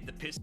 get the piss.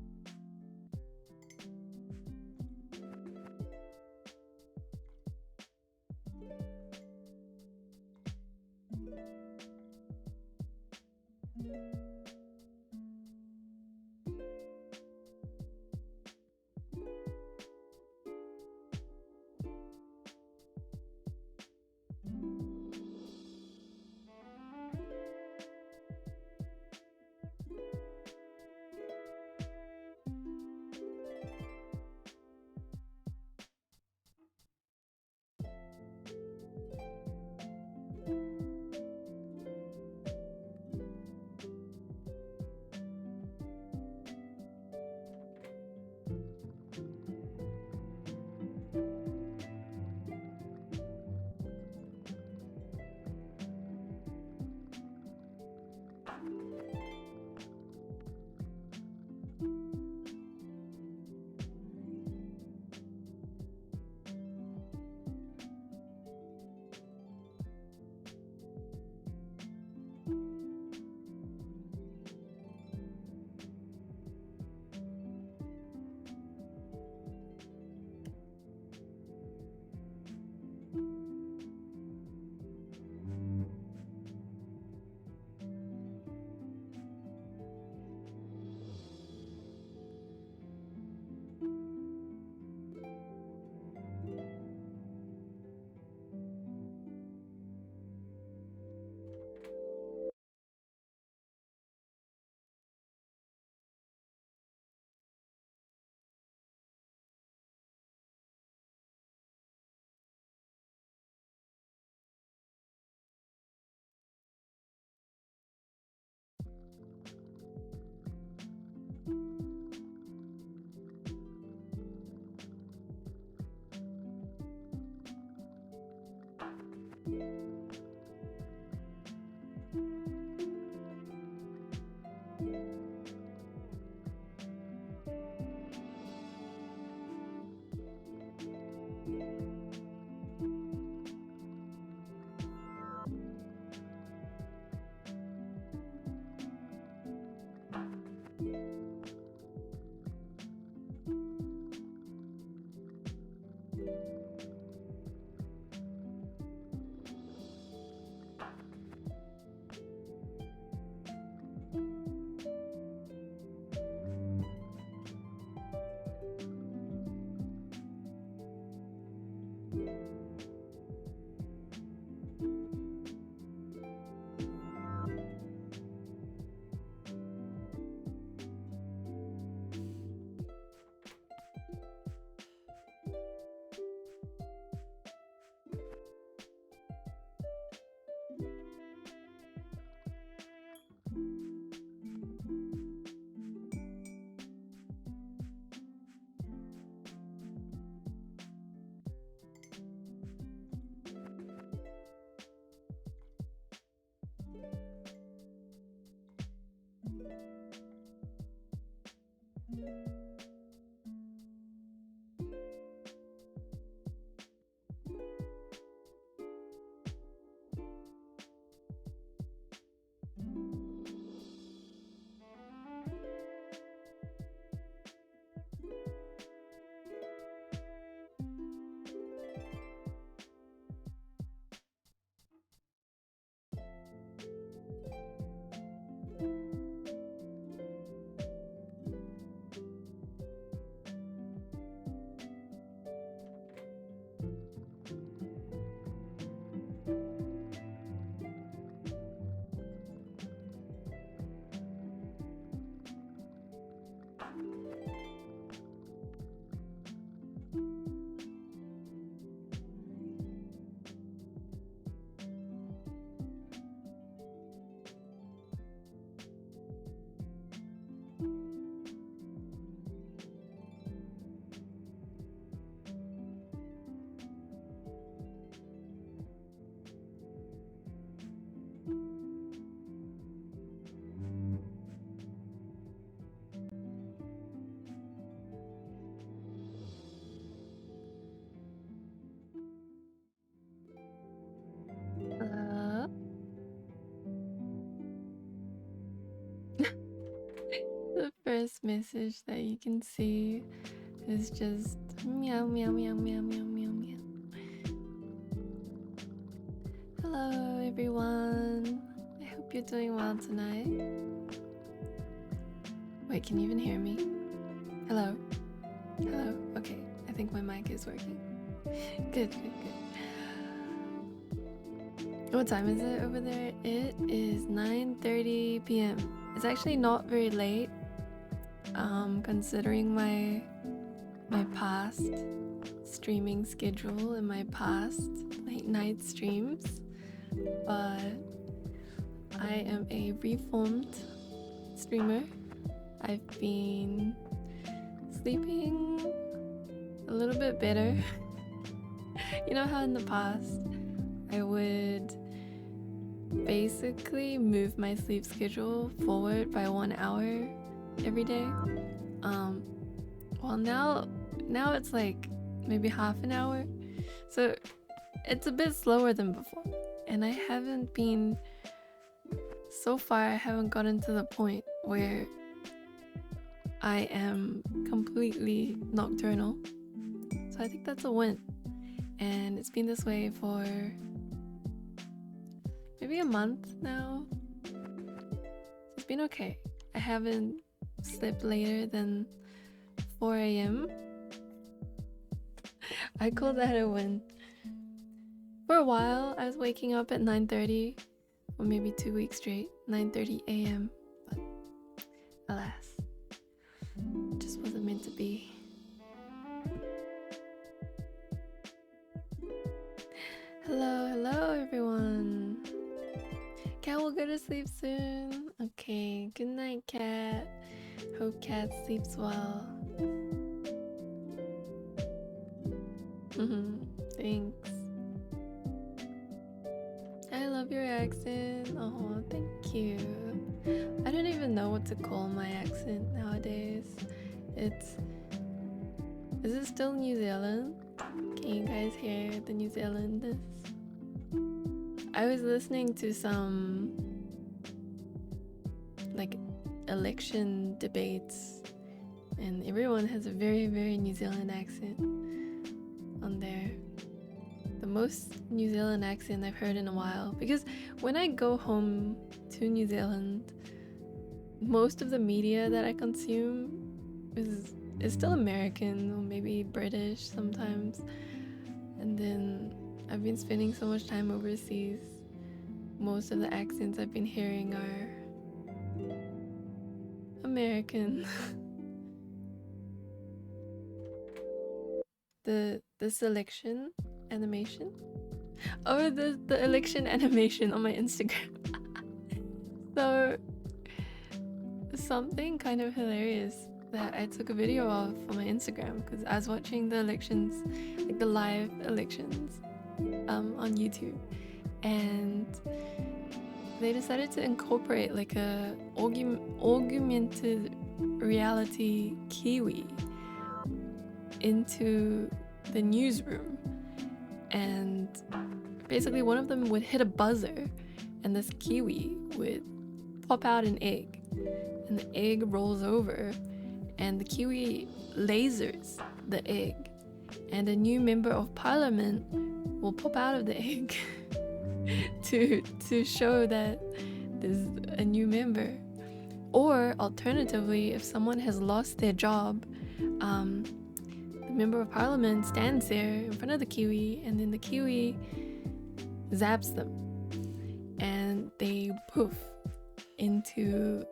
first message that you can see is just meow, meow, meow, meow, meow, meow, meow. Hello, everyone. I hope you're doing well tonight. Wait, can you even hear me? Hello? Hello? Okay, I think my mic is working. Good. What time is it over there? It is 9:30 p.m. It's actually not very late, considering my past streaming schedule and my past late night streams. But I am a reformed streamer. I've been sleeping a little bit better. You know how in the past I would basically move my sleep schedule forward by 1 hour every day? Well, now it's like maybe half an hour, so it's a bit slower than before, and I haven't gotten to the point where I am completely nocturnal. So I think that's a win, and it's been this way for maybe a month now. It's been okay. I haven't slept later than 4 a.m. I call that a win. For a while, I was waking up at 9:30, or maybe 2 weeks straight, 9:30 a.m. But alas, it just wasn't meant to be. Hello everyone. Cat will go to sleep soon. Okay, good night, Cat. Hope Cat sleeps well. Thanks. I love your accent. Oh, thank you. I don't even know what to call my accent nowadays. Is it still New Zealand? Can you guys hear the New Zealandness? I was listening to some like election debates, and everyone has a very, very New Zealand accent on there. The most New Zealand accent I've heard in a while, because when I go home to New Zealand, most of the media that I consume is still American or maybe British sometimes. And then I've been spending so much time overseas. Most of the accents I've been hearing are American. the selection animation. Oh, the election animation on my Instagram. So something kind of hilarious that I took a video of for my Instagram, because I was watching the elections, like the live elections, on YouTube, and they decided to incorporate like a augmented reality Kiwi into the newsroom, and basically one of them would hit a buzzer and this Kiwi would pop out an egg, and the egg rolls over and the Kiwi lasers the egg, and a new member of parliament will pop out of the egg to show that there's a new member. Or alternatively, if someone has lost their job, the member of parliament stands there in front of the Kiwi, and then the Kiwi zaps them and they poof into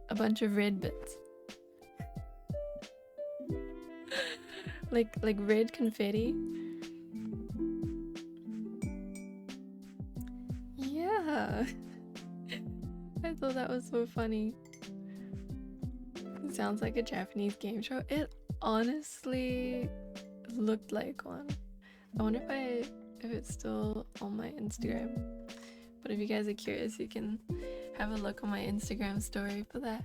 a bunch of red bits. like red confetti. Yeah. I thought that was so funny. It sounds like a Japanese game show. It honestly looked like one. I wonder if it's still on my Instagram. But if you guys are curious, you can have a look on my Instagram story for that.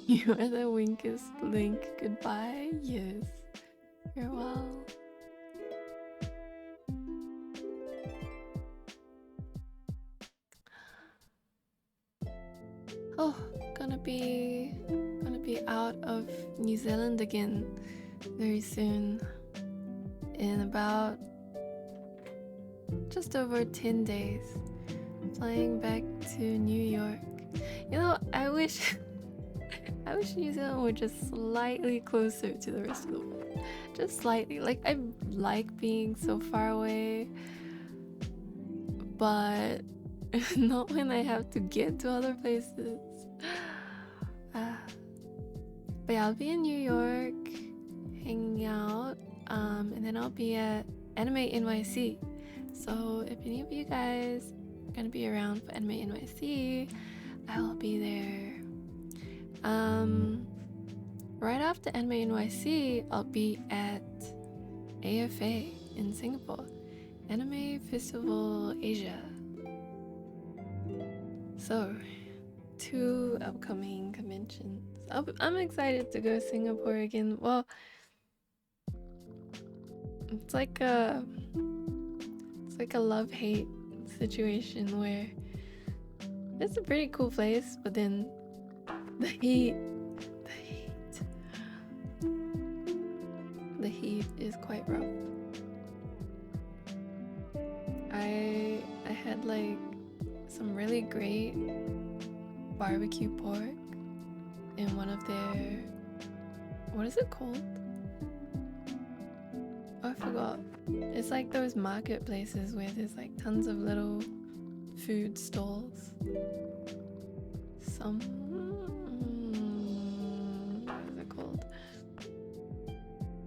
You are the winkest link. Goodbye. Yes. You're well. Oh, gonna be out of New Zealand again very soon. In about just over 10 days. Flying back to New York. You know, I wish New Zealand were just slightly closer to the rest of the world. Just slightly. Like, I like being so far away, but not when I have to get to other places. But yeah, I'll be in New York hanging out, and then I'll be at Anime NYC. So if any of you guys are gonna be around for Anime NYC, I will be there. Right after Anime NYC, I'll be at AFA in Singapore, Anime Festival Asia. So, 2 upcoming conventions. I'm excited to go to Singapore again. Well, it's like a love-hate situation where it's a pretty cool place, but then the heat is quite rough. I had like some really great barbecue pork in one of their, what is it called? Oh, I forgot. It's like those marketplaces where there's like tons of little food stalls. What is it called?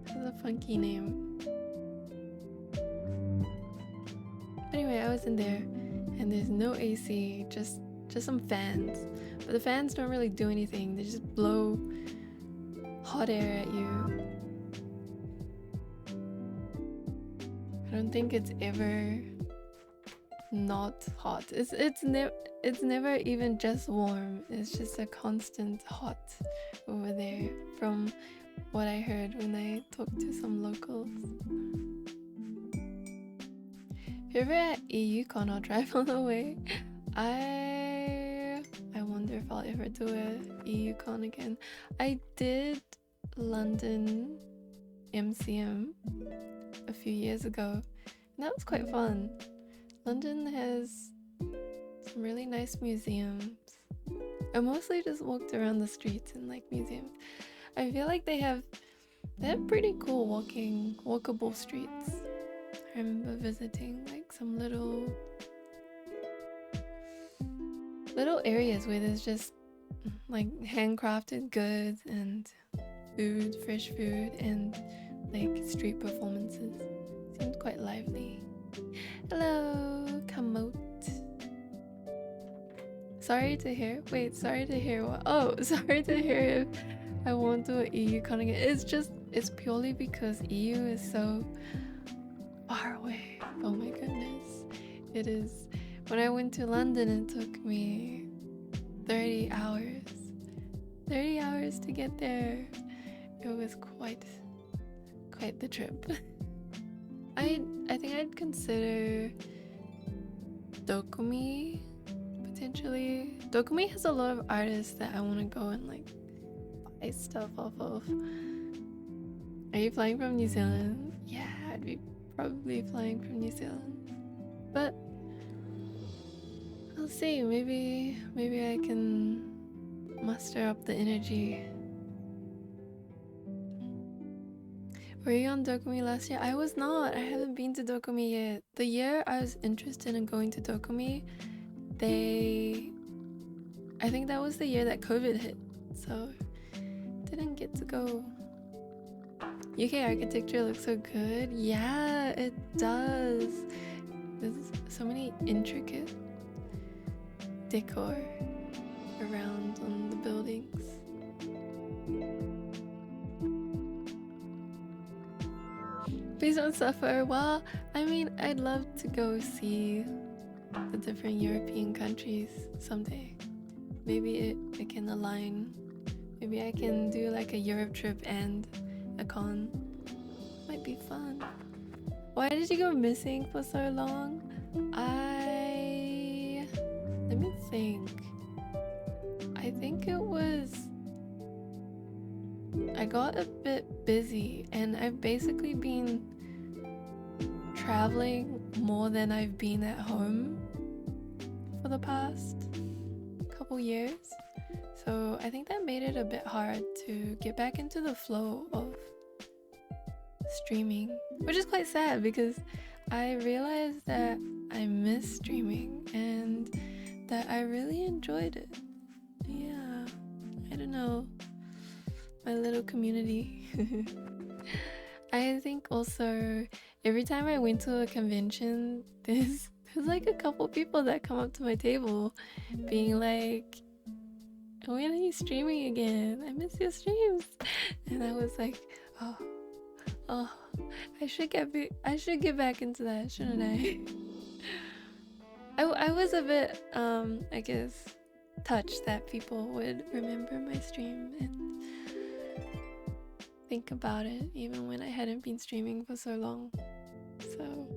It's a funky name. Anyway, I was in there and there's no AC, just some fans. But the fans don't really do anything. They just blow hot air at you. I don't think it's ever not hot. It's never even just warm. It's just a constant hot over there, from what I heard when I talked to some locals. If you're ever at EUCon, I'll drive all the way. I wonder if I'll ever do a EUCon again. I did London MCM a few years ago, and that was quite fun. London has some really nice museums. I mostly just walked around the streets and like museums. I feel like they have pretty cool walkable streets. I remember visiting like some little areas where there's just like handcrafted goods and food, fresh food, and like street performances. Seemed quite lively. Hello, Kamote. Sorry to hear what? Oh, sorry to hear if I won't do an EU con again. It's purely because EU is so far away. Oh my goodness. It is. When I went to London, it took me 30 hours. 30 hours to get there. It was quite the trip. I think I'd consider Dokumi potentially. Dokumi has a lot of artists that I want to go and like buy stuff off of. Are you flying from New Zealand? Yeah, I'd be probably flying from New Zealand. But I'll see. Maybe I can muster up the energy. Were you on Dokumi last year? I was not. I haven't been to Dokumi yet. The year I was interested in going to Dokumi, I think that was the year that COVID hit, so didn't get to go. UK architecture looks so good. Yeah, it does. There's so many intricate decor around on the buildings. Please don't suffer. Well, I mean, I'd love to go see the different European countries someday. Maybe it can align. Maybe I can do like a Europe trip and a con. Might be fun. Why did you go missing for so long? Let me think. I I think I got a bit busy, and I've basically been traveling more than I've been at home for the past couple years. So I think that made it a bit hard to get back into the flow of streaming, which is quite sad because I realized that I miss streaming and that I really enjoyed it. Yeah, I don't know, my little community. I think also every time I went to a convention, there's like a couple people that come up to my table being like, when are you streaming again? I miss your streams. And I was like, oh, I should get back into that, shouldn't I? I was a bit I guess touched that people would remember my stream and think about it even when I hadn't been streaming for so long. So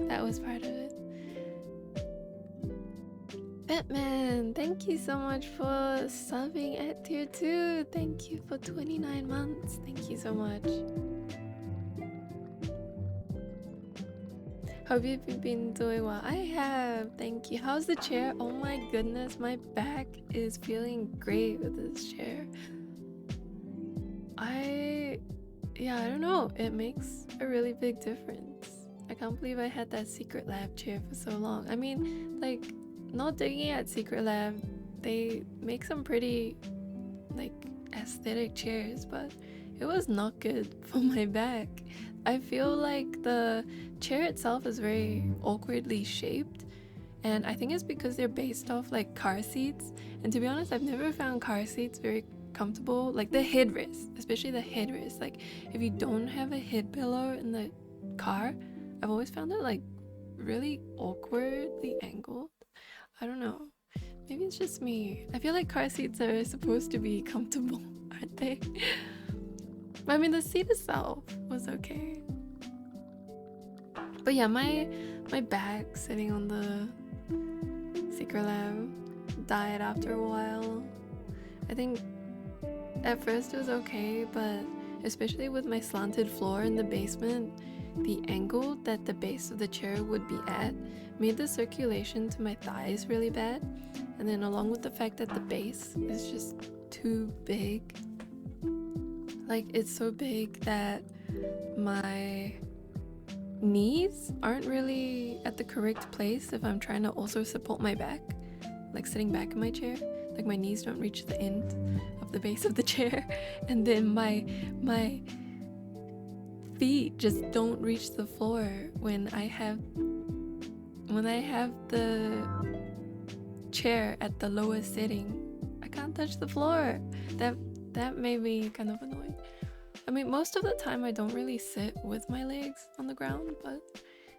that was part of it. Batman, thank you so much for subbing at tier 2. Thank you for 29 months. Thank you so much. Hope you've been doing well. I have, thank you. How's the chair? Oh my goodness, my back is feeling great with this chair. I don't know. It makes a really big difference. I can't believe I had that Secret Lab chair for so long. I mean, like, not digging at Secret Lab, they make some pretty, like, aesthetic chairs, but it was not good for my back. I feel like the chair itself is very awkwardly shaped, and I think it's because they're based off like car seats, and to be honest, I've never found car seats very comfortable. Like the headrest, especially the headrest, like if you don't have a head pillow in the car, I've always found it like really awkwardly angled. I don't know, maybe it's just me. I feel like car seats are supposed to be comfortable, aren't they? I mean, the seat itself was okay. But yeah, my back sitting on the Secret Lab died after a while. I think at first it was okay, but especially with my slanted floor in the basement, the angle that the base of the chair would be at made the circulation to my thighs really bad. And then along with the fact that the base is just too big, like it's so big that my knees aren't really at the correct place if I'm trying to also support my back, like sitting back in my chair. Like my knees don't reach the end of the base of the chair, and then my feet just don't reach the floor when I have the chair at the lowest setting. I can't touch the floor. That made me kind of annoyed. I mean, most of the time I don't really sit with my legs on the ground, but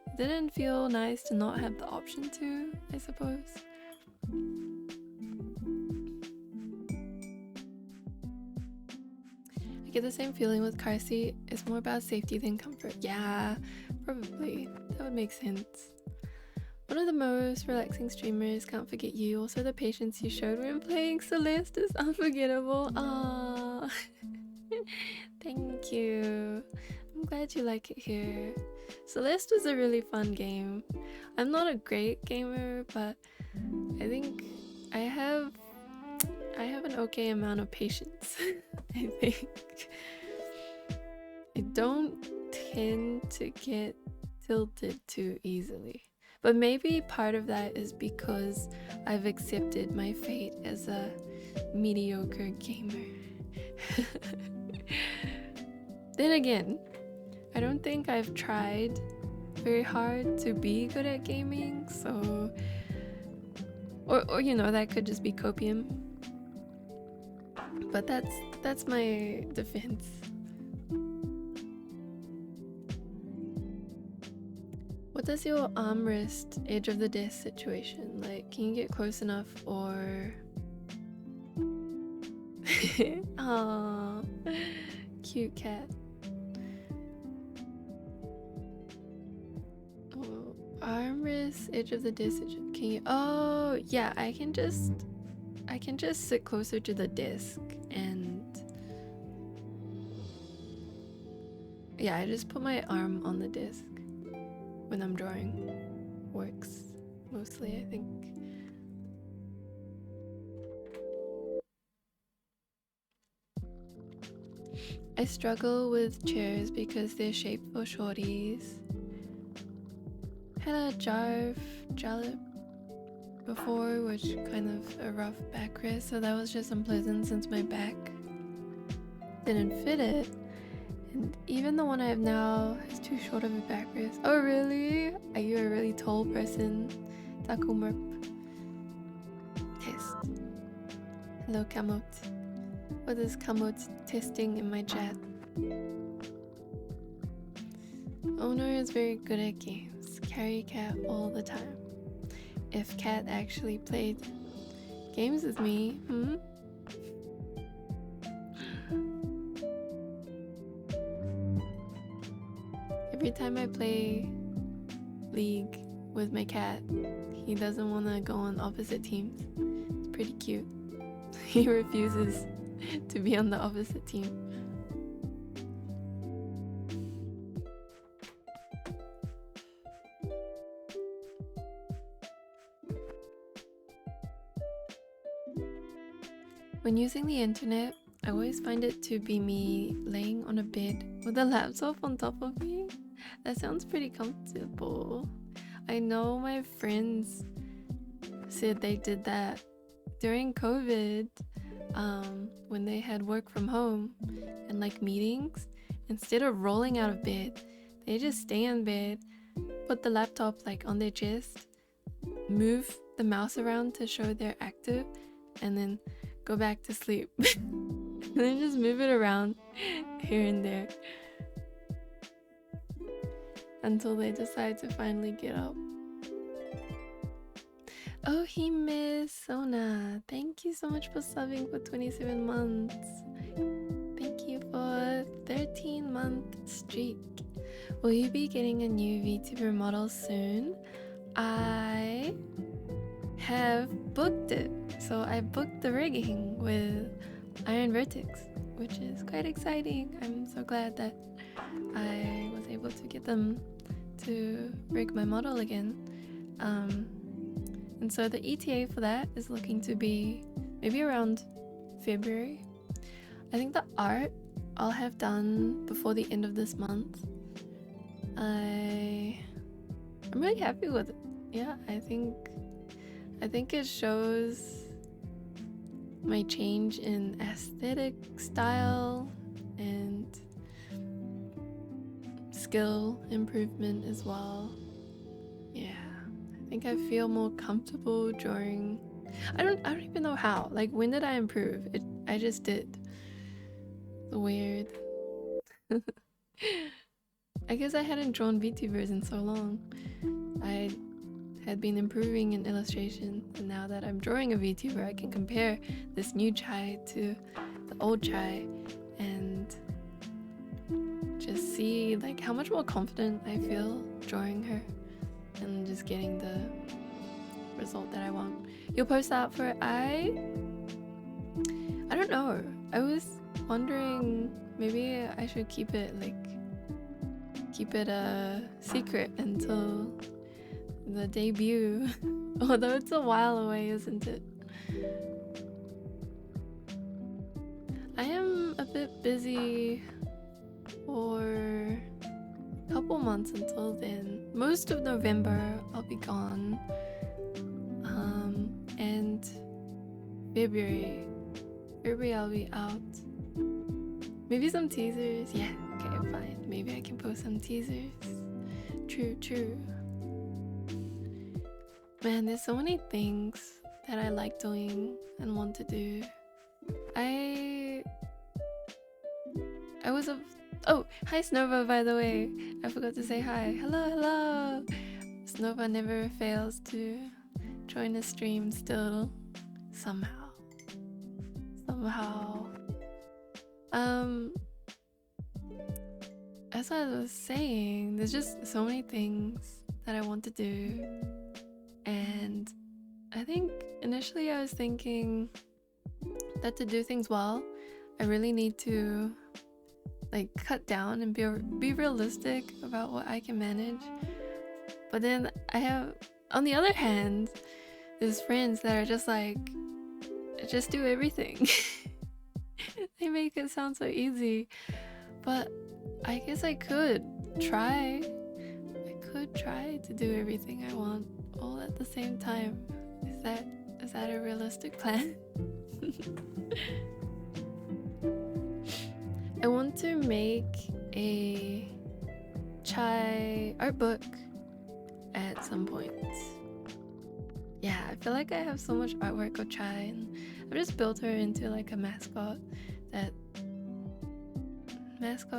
it didn't feel nice to not have the option to, I suppose. I get the same feeling with car seat. It's more about safety than comfort. Yeah, probably. That would make sense. One of the most relaxing streamers, can't forget you. Also, the patience you showed when playing Celeste is unforgettable. Aww. Thank you. I'm glad you like it here. Celeste was a really fun game. I'm not a great gamer, but I think I have an okay amount of patience. I think. I don't tend to get tilted too easily. But maybe part of that is because I've accepted my fate as a mediocre gamer. Then again, I don't think I've tried very hard to be good at gaming, so or you know, that could just be copium. But that's my defense. What does your armrest edge of the desk situation like? Can you get close enough or? Aww, cute cat. Armrest edge of the desk. Can you? Oh yeah, I I can just sit closer to the desk and yeah, I just put my arm on the desk when I'm drawing. Works mostly, I think. I struggle with chairs because they're shaped for shorties. Had a jalop before, which kind of a rough backrest, so that was just unpleasant since my back didn't fit it. And even the one I have now has too short of a backrest. Oh really? Are you a really tall person? Takumerp. Test. Hello Kamot. What is Kamot testing in my chat? Owner is very good at games. Carry cat all the time. If cat actually played games with me, Every time I play League with my cat, he doesn't want to go on opposite teams. It's pretty cute. He refuses to be on the opposite team. When using the internet, I always find it to be me laying on a bed with a laptop on top of me. That sounds pretty comfortable. I know my friends said they did that during COVID, when they had work from home and like meetings. Instead of rolling out of bed, they just stay in bed, put the laptop like on their chest, move the mouse around to show they're active, and then go back to sleep. And then just move it around here and there until they decide to finally get up. Oh, Hime Sona, thank you so much for subbing for 27 months. Thank you for 13-month streak. Will you be getting a new VTuber model soon? I have booked it. So I booked the rigging with Iron Vertex, which is quite exciting. I'm so glad that I was able to get them to rig my model again. And so the ETA for that is looking to be maybe around February. I think the art I'll have done before the end of this month. I'm really happy with it. Yeah, I think it shows my change in aesthetic style and skill improvement as well. Yeah, I think I feel more comfortable drawing. I don't even know how. Like, when did I improve? I just did. Weird. I guess I hadn't drawn VTubers in so long. I had been improving in illustration, and now that I'm drawing a VTuber, I can compare this new Chai to the old Chai and just see like how much more confident I feel drawing her and just getting the result that I want. You'll post that for I don't know. I was wondering maybe I should keep it a secret until the debut. Although it's a while away, isn't it? I am a bit busy for a couple months until then. Most of November I'll be gone. And February I'll be out. Maybe some teasers. Yeah, okay, fine. Maybe I can post some teasers. True. Man, there's so many things that I like doing and want to do. I was oh, hi Snova, by the way. I forgot to say hi. Hello. Snova never fails to join a stream still. Somehow. As I was saying, there's just so many things that I want to do, and I think initially I was thinking that to do things well, I really need to like cut down and be realistic about what I can manage. But then I have, on the other hand, these friends that are just like, just do everything. They make it sound so easy, but I guess I could try. I could try to do everything I want all at the same time. Is that a realistic plan? I want to make a chai art book at some point. Yeah, I feel like I have so much artwork of chai, and I've just built her into like a mascot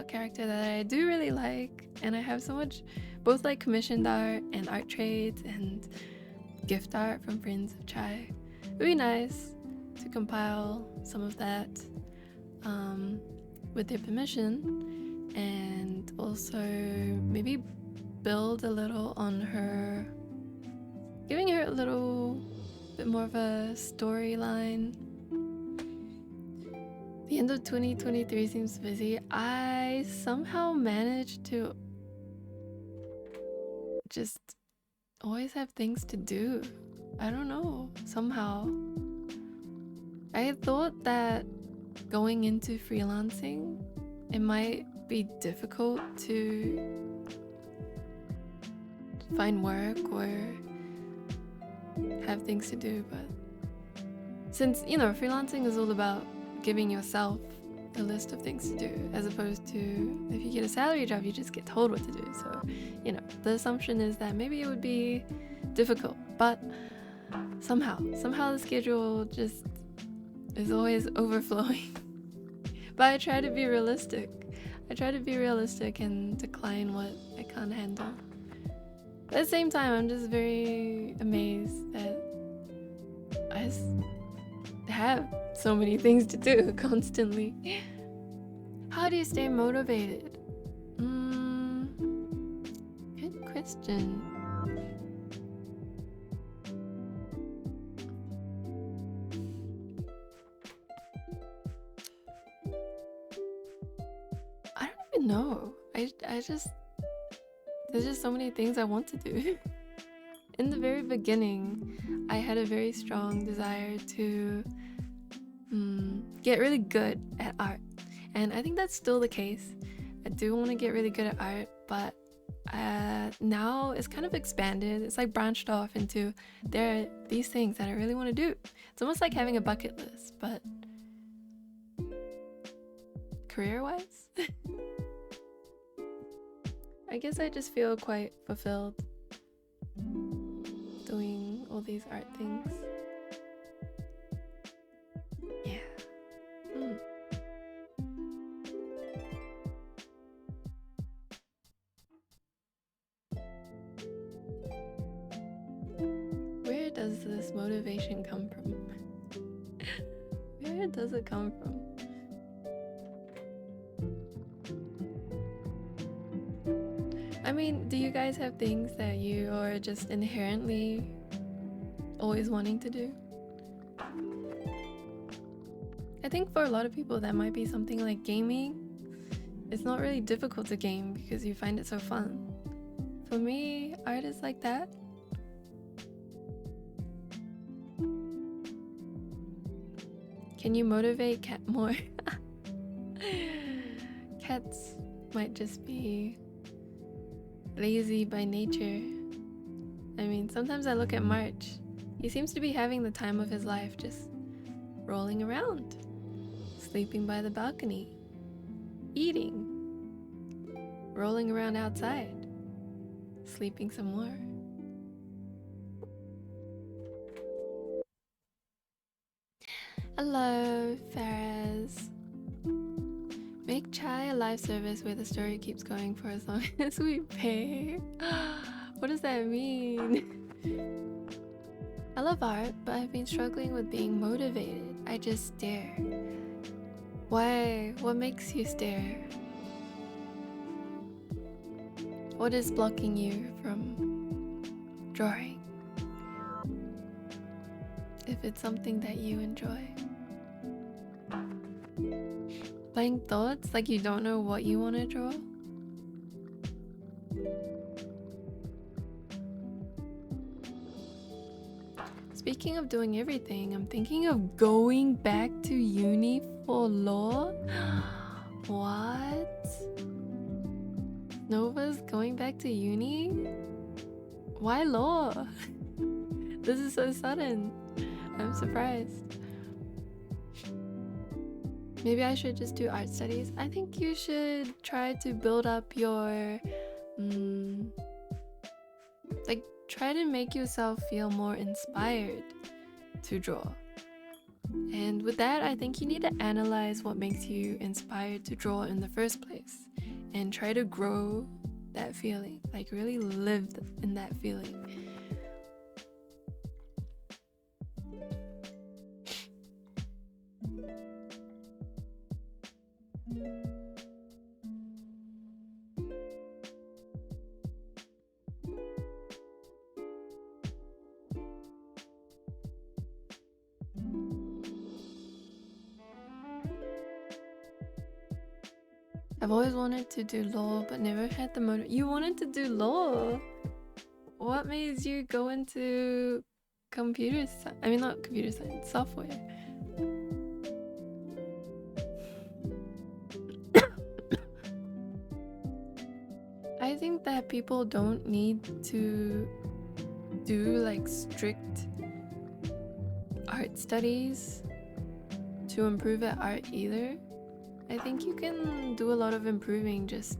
character that I do really like, and I have so much both like commissioned art and art trades and gift art from friends of chai. It would be nice to compile some of that with their permission, and also maybe build a little on her, giving her a little bit more of a storyline. The end of 2023 seems busy. I somehow managed to just always have things to do. I don't know, somehow. I had thought that going into freelancing, it might be difficult to find work or have things to do, but since, you know, freelancing is all about giving yourself a list of things to do, as opposed to if you get a salary job, you just get told what to do. So, you know, the assumption is that maybe it would be difficult, but somehow the schedule just is always overflowing. But I try to be realistic. And decline what I can't handle. But at the same time, I'm just very amazed that I just have so many things to do constantly. How do you stay motivated? Good question. I don't even know. There's just so many things I want to do. In the very beginning, I had a very strong desire to get really good at art. And I think that's still the case. I do want to get really good at art, but now it's kind of expanded. It's like branched off into, there are these things that I really want to do. It's almost like having a bucket list, but career-wise? I guess I just feel quite fulfilled doing all these art things. Yeah. Where does this motivation come from? Where does it come from? I mean, do you guys have things that you are just inherently always wanting to do? I think for a lot of people that might be something like gaming. It's not really difficult to game because you find it so fun. For me, art is like that. Can you motivate cat more? Cats might just be lazy by nature. I mean, sometimes I look at March. He seems to be having the time of his life, just rolling around, sleeping by the balcony, eating, rolling around outside, sleeping some more. Hello, Faraz. Make chai a live service where the story keeps going for as long as we pay. What does that mean? I love art, but I've been struggling with being motivated. I just stare. Why? What makes you stare? What is blocking you from drawing? if it's something that you enjoy. Blank thoughts, like you don't know what you want to draw? Speaking of doing everything, I'm thinking of going back to uni for law. What? Nova's going back to uni? Why law? This is so sudden. I'm surprised. Maybe I should just do art studies. I think you should try to build up your like try to make yourself feel more inspired to draw. And with that, I think you need to analyze what makes you inspired to draw in the first place and try to grow that feeling, like really live in that feeling. I've always wanted to do law, but never had the motive. You wanted to do law? What made you go into computer science? I mean, not computer science, software. I think that people don't need to do like strict art studies to improve at art either. I think you can do a lot of improving just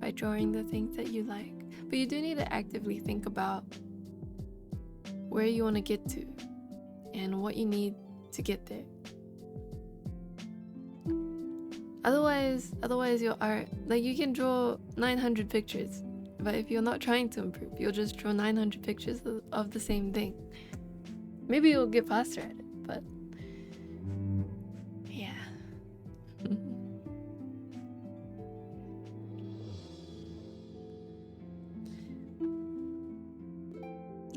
by drawing the things that you like. But you do need to actively think about where you want to get to and what you need to get there. Otherwise your art, like you can draw 900 pictures, but if you're not trying to improve, you'll just draw 900 pictures of the same thing. Maybe you'll get faster at it, but yeah.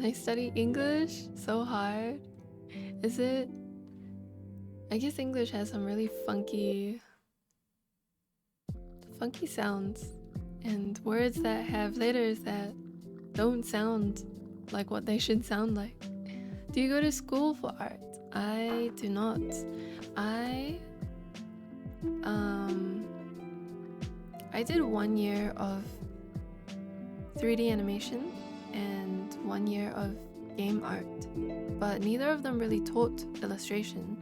I study English so hard. Is it? I guess English has some really funky sounds and words that have letters that don't sound like what they should sound like. Do you go to school for art? I do not. I did 1 year of 3D animation and 1 year of game art, but neither of them really taught illustration.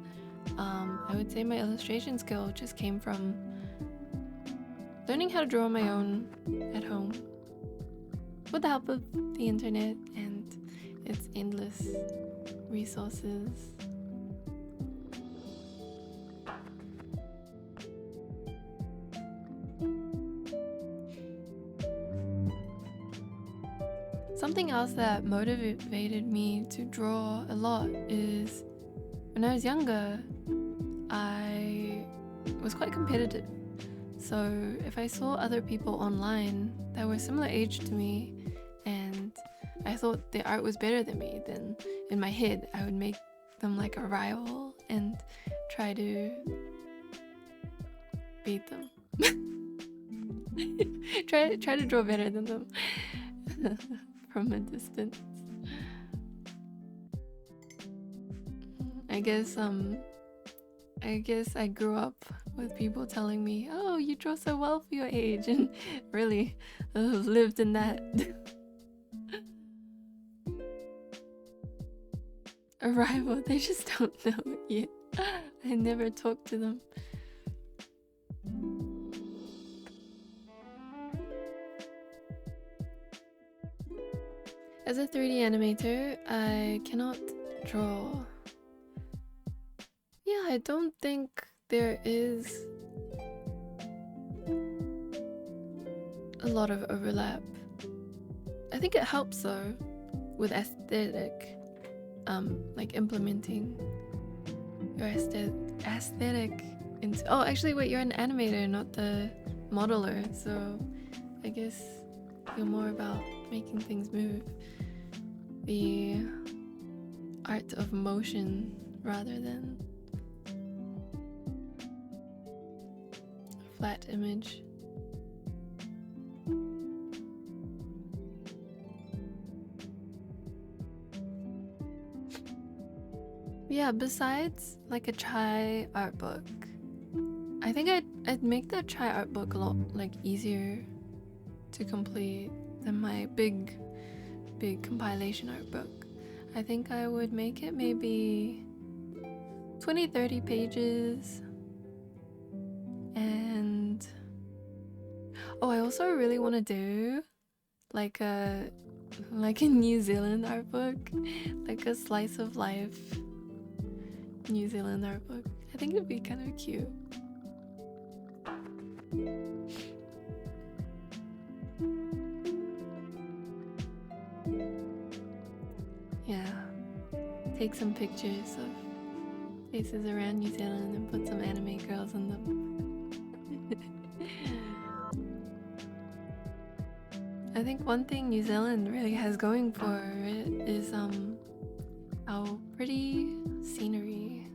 I would say my illustration skill just came from learning how to draw on my own at home with the help of the internet and its endless resources. Something else that motivated me to draw a lot is when I was younger, I was quite competitive. So if I saw other people online that were similar age to me and I thought their art was better than me, then in my head I would make them like a rival and try to beat them. try to draw better than them from a distance. I guess I grew up with people telling me, "Oh, you draw so well for your age," and really lived in that. A rival, they just don't know it yet. I never talked to them. As a 3D animator, I cannot draw. Yeah, I don't think there is a lot of overlap. I think it helps though with aesthetic, like implementing your aesthetic into. Oh, actually, wait, you're an animator, not the modeler, so I guess you're more about making things move. The art of motion rather than a flat image. Yeah, besides like a chai art book, I think I'd make the chai art book a lot like easier to complete than my big compilation art book. I think I would make it maybe 20-30 pages. And I also really want to do like a New Zealand art book, like a slice of life New Zealand art book. I think it'd be kind of cute. Yeah, take some pictures of places around New Zealand and put some anime girls in them. I think one thing New Zealand really has going for it is our pretty scenery.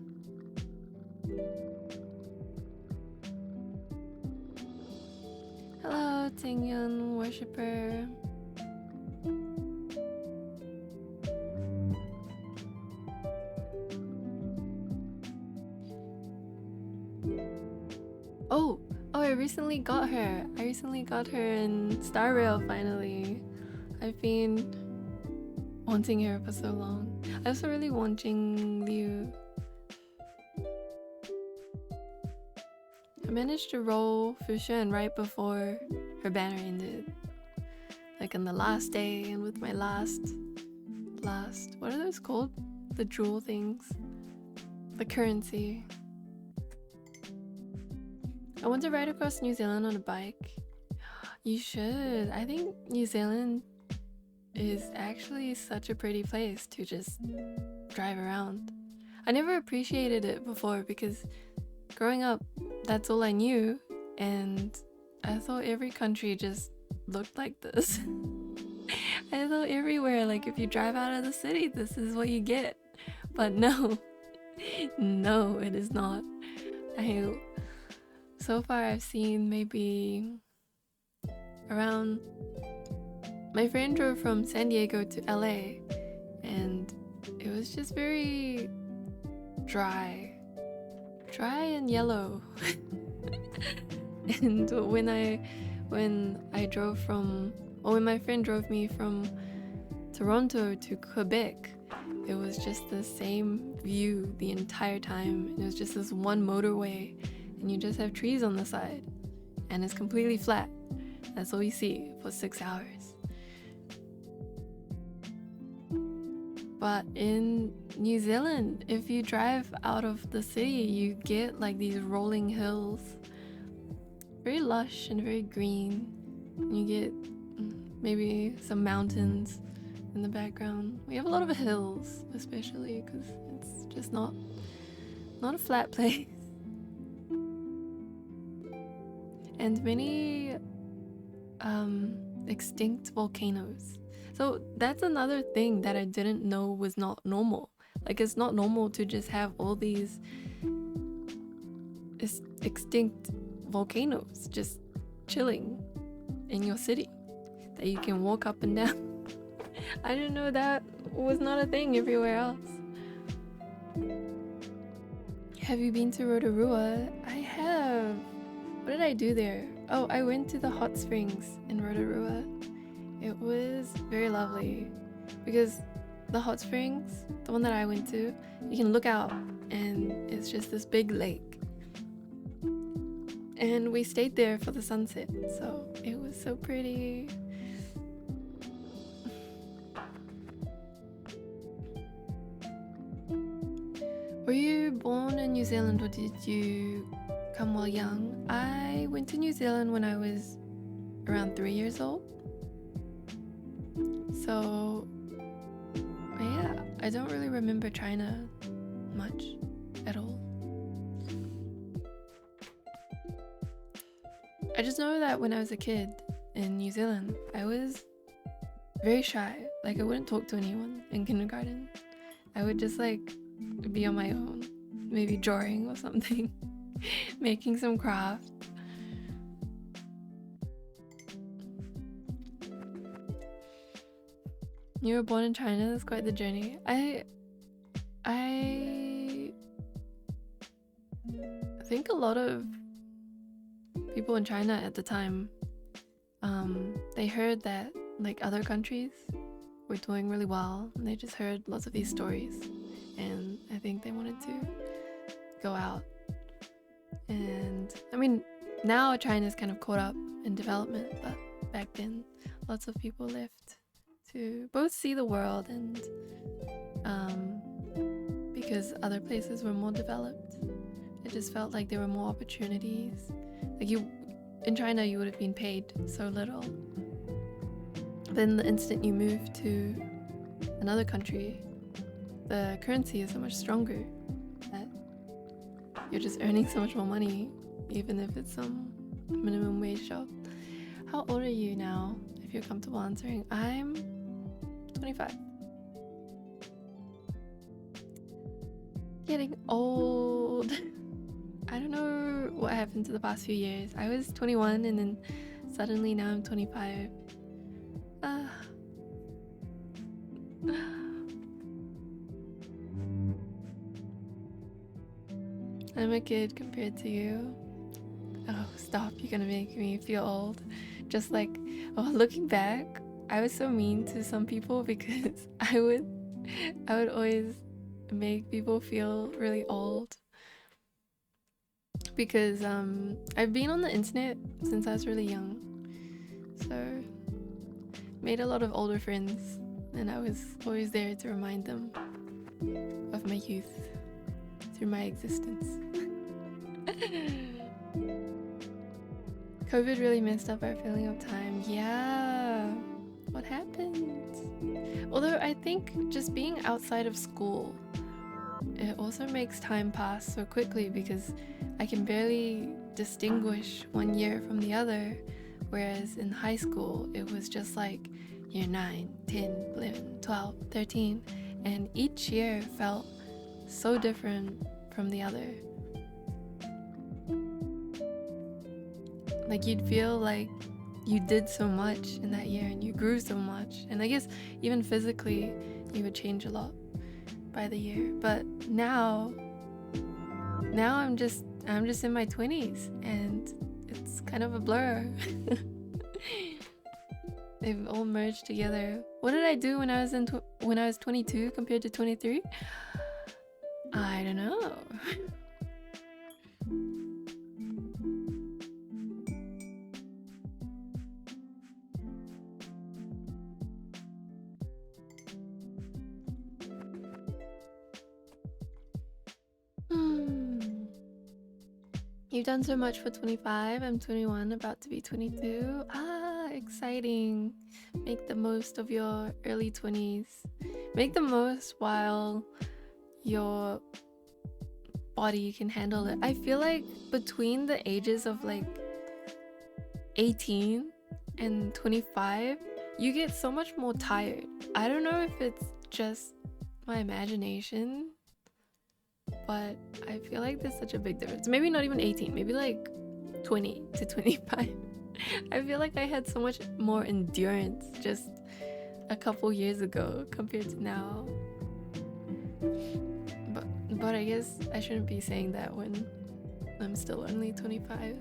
Hello, Tingyun worshipper. I recently got her. I recently got her in Star Rail finally. I've been wanting her for so long. I also really want Jing Liu. I managed to roll Fushun right before her banner ended. Like on the last day and with my last what are those called? The jewel things. The currency. I want to ride across New Zealand on a bike. You should. I think New Zealand is actually such a pretty place to just drive around. I never appreciated it before because growing up, that's all I knew, and I thought every country just looked like this. I thought everywhere, like if you drive out of the city, this is what you get. But no, it is not. So far I've seen maybe around... My friend drove from San Diego to LA and it was just very dry and yellow. And when my friend drove me from Toronto to Quebec, it was just the same view the entire time. And it was just this one motorway and you just have trees on the side and it's completely flat. That's all you see for 6 hours. But in New Zealand, if you drive out of the city, you get like these rolling hills, very lush and very green. You get maybe some mountains in the background. We have a lot of hills, especially because it's just not a flat place. And many extinct volcanoes. So that's another thing that I didn't know was not normal. Like it's not normal to just have all these extinct volcanoes just chilling in your city that you can walk up and down. I didn't know that was not a thing everywhere else. Have you been to Rotorua? I have. What did I do there? Oh, I went to the hot springs in Rotorua. It was very lovely because the hot springs, the one that I went to, you can look out and it's just this big lake. And we stayed there for the sunset, so it was so pretty. Were you born in New Zealand or did you come while young? I went to New Zealand when I was around 3 years old. So, yeah, I don't really remember China much at all. I just know that when I was a kid in New Zealand, I was very shy. Like I wouldn't talk to anyone in kindergarten. I would just like be on my own, maybe drawing or something, making some craft. You were born in China. That's quite the journey. I think a lot of people in China at the time, they heard that like other countries were doing really well, and they just heard lots of these stories, and I think they wanted to go out. And I mean, now China's kind of caught up in development, but back then lots of people left to both see the world and because other places were more developed, it just felt like there were more opportunities. Like in China, you would have been paid so little. Then the instant you move to another country, the currency is so much stronger that you're just earning so much more money, even if it's some minimum wage job. How old are you now, if you're comfortable answering? I'm 25. Getting old. I don't know what happened to the past few years. I was 21 and then suddenly now I'm 25. I'm a kid compared to you. Oh, stop. You're gonna make me feel old. Just like, looking back, I was so mean to some people because I would always make people feel really old. Because I've been on the internet since I was really young. So made a lot of older friends, and I was always there to remind them of my youth through my existence. COVID really messed up our feeling of time. Yeah, what happened? Although I think just being outside of school, it also makes time pass so quickly because I can barely distinguish one year from the other, whereas in high school it was just like year 9, 10, 11, 12, 13, and each year felt so different from the other. Like you'd feel like you did so much in that year and you grew so much, and I guess even physically you would change a lot by the year. But now I'm just in my 20s and it's kind of a blur. They've all merged together. What did I do when I was 22 compared to 23? I don't know. You've done so much for 25. I'm 21, about to be 22. Exciting. Make the most of your early 20s. Make the most while your body can handle it. I feel like between the ages of like 18 and 25, you get so much more tired. I don't know if it's just my imagination, but I feel like there's such a big difference. Maybe not even 18, maybe like 20 to 25. I feel like I had so much more endurance just a couple years ago compared to now. But I guess I shouldn't be saying that when I'm still only 25.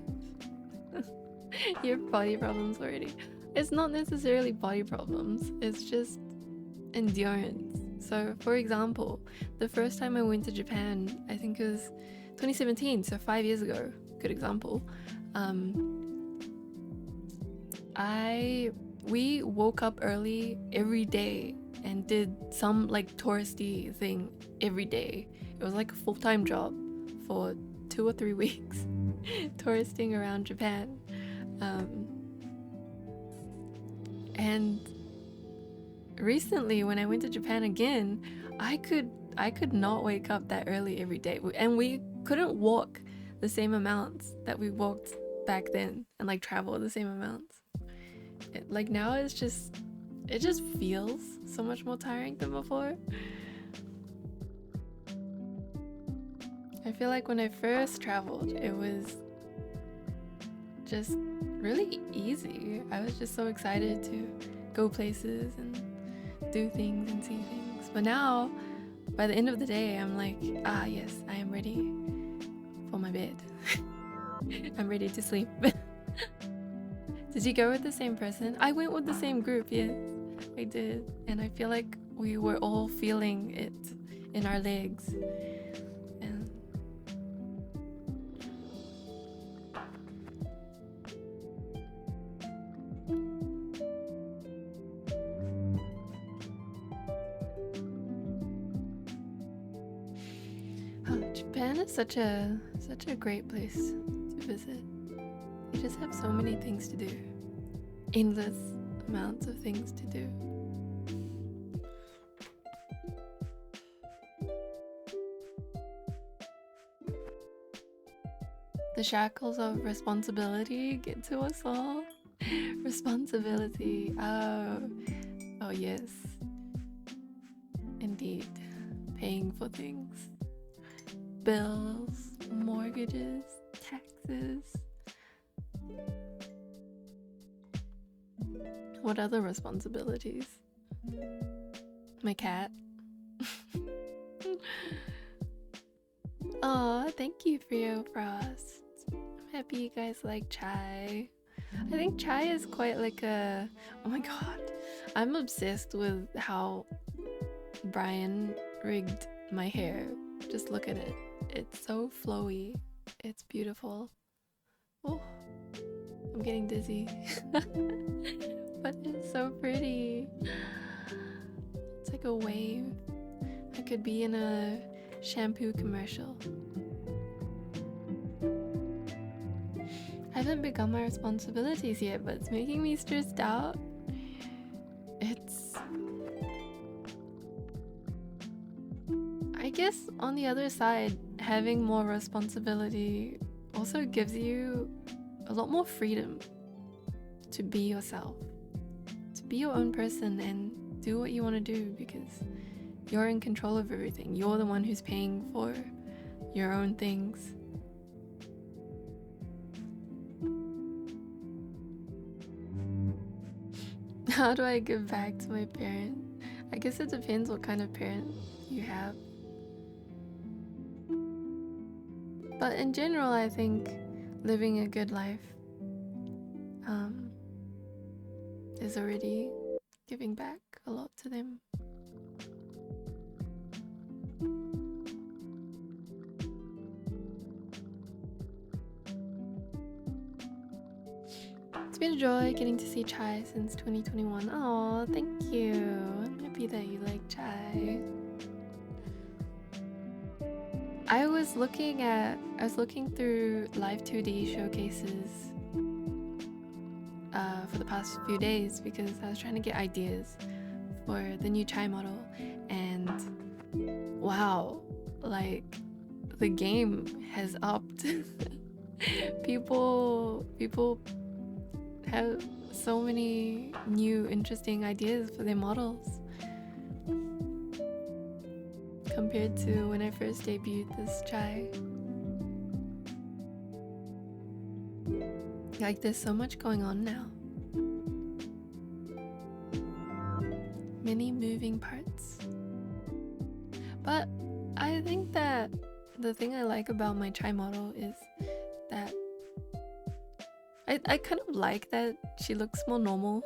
Your body problems already. It's not necessarily body problems, it's just endurance. So for example, the first time I went to Japan, I think it was 2017, so 5 years ago, good example. We woke up early every day and did some like touristy thing every day. It was like a full-time job for 2 or 3 weeks touristing around Japan. And recently when I went to Japan again, I could not wake up that early every day, and we couldn't walk the same amounts that we walked back then and like travel the same amounts. Like now it just feels so much more tiring than before. I feel like when I first traveled, it was just really easy. I was just so excited to go places and do things and see things. But now, by the end of the day, I'm like, yes, I am ready for my bed. I'm ready to sleep. Did you go with the same person? I went with the same group, yes, I did. And I feel like we were all feeling it in our legs. And Japan is such a great place to visit. You just have so many things to do. Endless amounts of things to do. The shackles of responsibility get to us all. Responsibility. Oh yes. Indeed. Paying for things. Bills, mortgages, taxes. What other responsibilities? My cat. Aw, thank you for your frost. I'm happy you guys like chai. I think chai is quite like a... Oh my god. I'm obsessed with how Brian rigged my hair. Just look at it. It's so flowy. It's beautiful. Oh, I'm getting dizzy. But it's so pretty. It's like a wave. I could be in a shampoo commercial. I haven't begun my responsibilities yet, but it's making me stressed out. I guess on the other side, having more responsibility also gives you a lot more freedom to be yourself, to be your own person and do what you want to do, because you're in control of everything. You're the one who's paying for your own things. How do I give back to my parent? I guess it depends what kind of parent you have. But in general, I think living a good life is already giving back a lot to them. It's been a joy getting to see chai since 2021. Oh, thank you. I'm happy that you like chai. I was looking through live 2D showcases for the past few days because I was trying to get ideas for the new chai model, and wow, like the game has upped. people have so many new interesting ideas for their models compared to when I first debuted this chai. Like, there's so much going on now. Many moving parts. But I think that the thing I like about my chai model is that I kind of like that she looks more normal.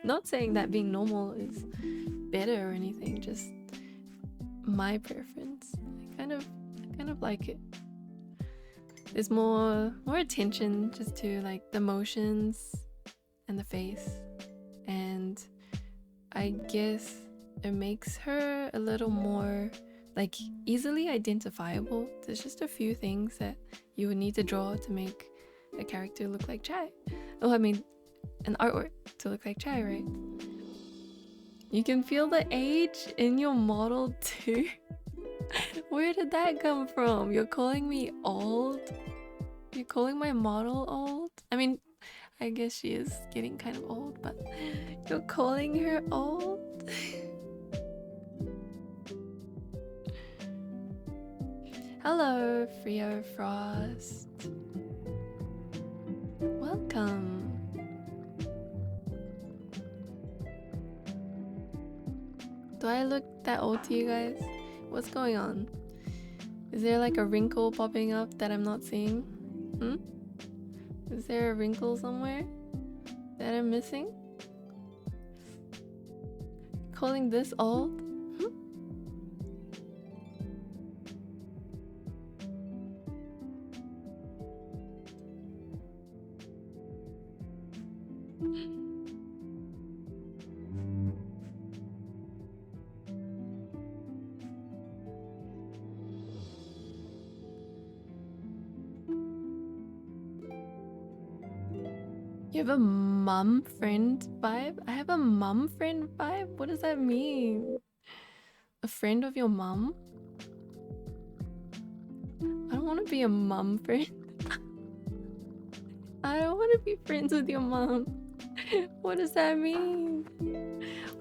Not saying that being normal is better or anything, just my preference. I kind of like it. There's more attention just to like the motions and the face, and I guess it makes her a little more like easily identifiable. There's just a few things that you would need to draw to make a character look like chai. Oh, I mean an artwork to look like chai, right? You can feel the age in your model too. Where did that come from? You're calling me old? You're calling my model old? I mean, I guess she is getting kind of old, but you're calling her old? Hello, Frio Frost. Welcome. Do I look that old to you guys? What's going on? Is there like a wrinkle popping up that I'm not seeing? Is there a wrinkle somewhere that I'm missing? Calling this old? You have a mum friend vibe? I have a mum friend vibe? What does that mean? A friend of your mum? I don't want to be a mum friend. I don't want to be friends with your mom. What does that mean?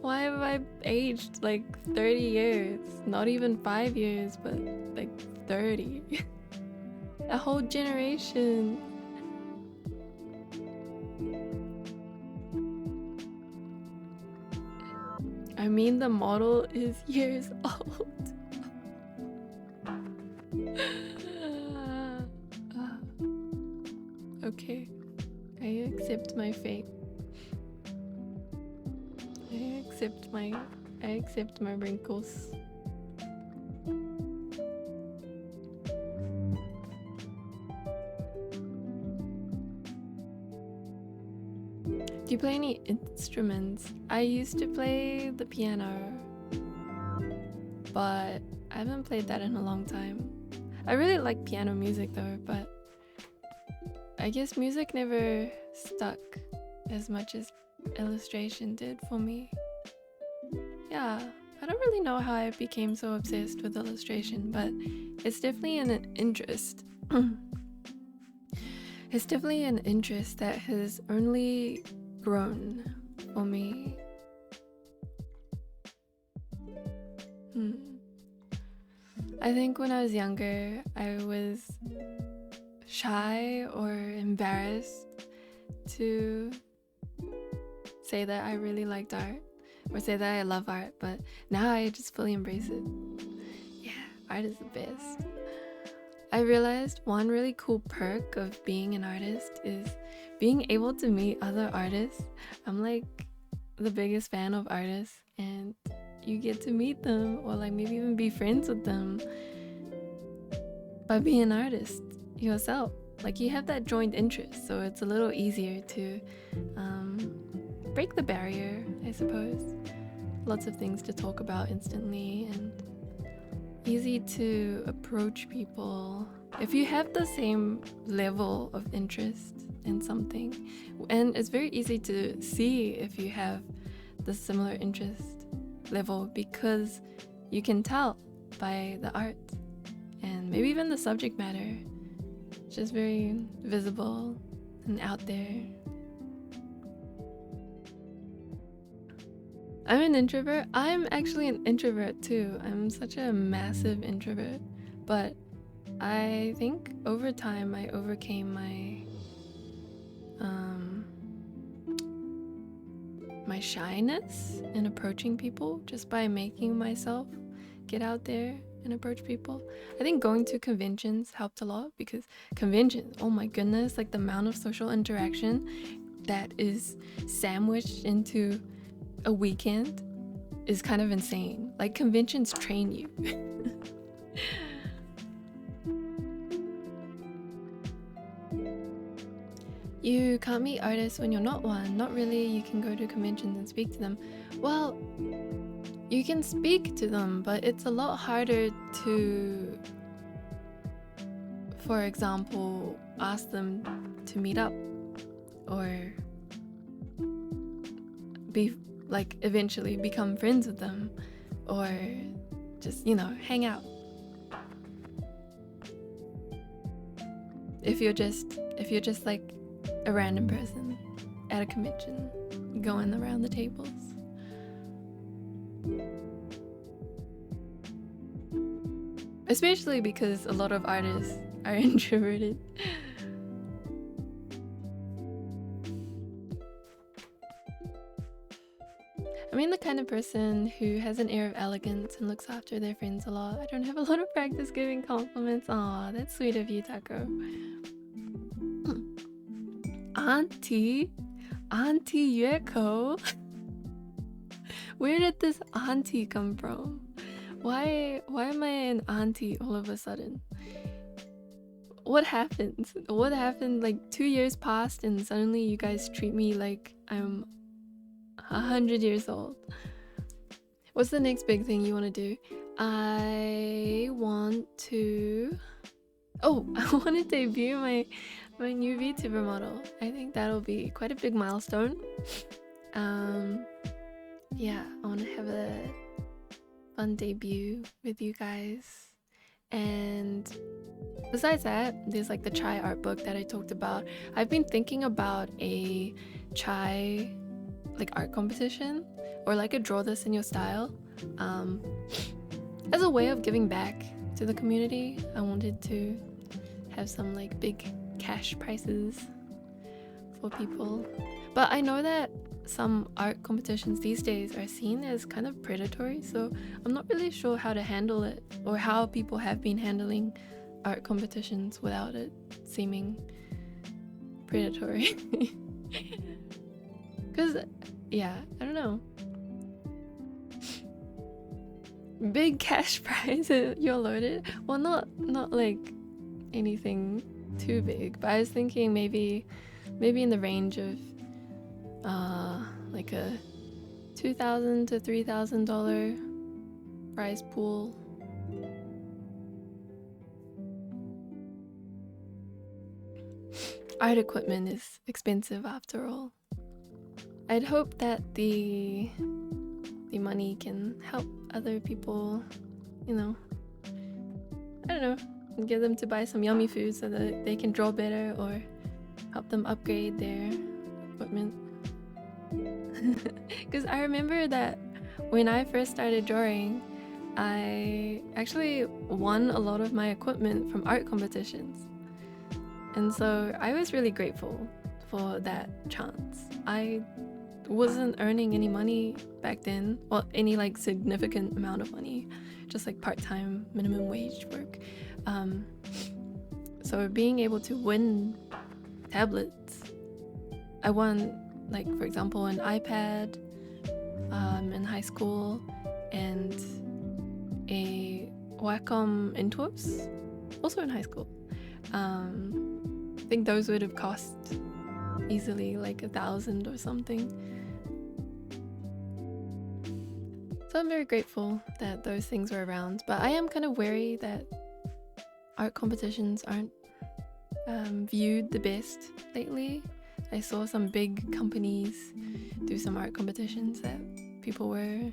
Why have I aged like 30 years? Not even 5 years, but like 30. A whole generation. I mean, the model is years old. Okay, I accept my fate. I accept my wrinkles. Do you play any instruments? I used to play the piano, but I haven't played that in a long time. I really like piano music though, but I guess music never stuck as much as illustration did for me. Yeah, I don't really know how I became so obsessed with illustration, but it's definitely an interest. It's definitely an interest that has only grown for me. I think when I was younger, I was shy or embarrassed to say that I really liked art or say that I love art, but now I just fully embrace it. Yeah, art is the best. I realized one really cool perk of being an artist is being able to meet other artists. I'm like the biggest fan of artists, and you get to meet them or like maybe even be friends with them by being an artist yourself. Like you have that joint interest, so it's a little easier to break the barrier, I suppose. Lots of things to talk about instantly and easy to approach people if you have the same level of interest in something. And it's very easy to see if you have the similar interest level because you can tell by the art and maybe even the subject matter. It's just very visible and out there. I'm an introvert. I'm actually an introvert too. I'm such a massive introvert. But I think over time I overcame my shyness in approaching people just by making myself get out there and approach people. I think going to conventions helped a lot because conventions, oh my goodness, like the amount of social interaction that is sandwiched into a weekend is kind of insane. Like conventions train you. You can't meet artists when you're not one. Not really. You can go to conventions and speak to them. Well, you can speak to them, but it's a lot harder to, for example, ask them to meet up or be like eventually become friends with them or just, hang out. If you're just like a random person at a convention going around the tables. Do especially because a lot of artists are introverted. I mean, the kind of person who has an air of elegance and looks after their friends a lot. I don't have a lot of practice giving compliments. Aw, that's sweet of you, Taco. Auntie Yueko. Where did this auntie come from? Why am I an auntie all of a sudden? What happened? What happened? Like 2 years passed and suddenly you guys treat me like I'm 100 years old. What's the next big thing you want to do? I want to debut my new VTuber model. I think that'll be quite a big milestone. Yeah, I want to have a fun debut with you guys. And besides that, there's like the chai art book that I talked about. I've been thinking about a chai like art competition, or like a draw this in your style, as a way of giving back to the community. I wanted to have some like big cash prizes for people, but I know that some art competitions these days are seen as kind of predatory, so I'm not really sure how to handle it, or how people have been handling art competitions without it seeming predatory. Because, yeah, I don't know. Big cash prize, you're loaded. Well, not like anything too big, but I was thinking maybe in the range of like a $2,000 to $3,000 prize pool. Art equipment is expensive after all. I'd hope that the money can help other people, you know, I don't know, get them to buy some yummy food so that they can draw better, or help them upgrade their equipment. Because I remember that when I first started drawing, I actually won a lot of my equipment from art competitions. And so I was really grateful for that chance. I wasn't earning any money back then, well, any like significant amount of money, just like part-time minimum wage work. So being able to win tablets, I won, like, for example, an iPad in high school, and a Wacom Intuos also in high school. I think those would have cost easily like $1,000 or something. So I'm very grateful that those things were around, but I am kind of wary that art competitions aren't viewed the best lately. I saw some big companies do some art competitions that people were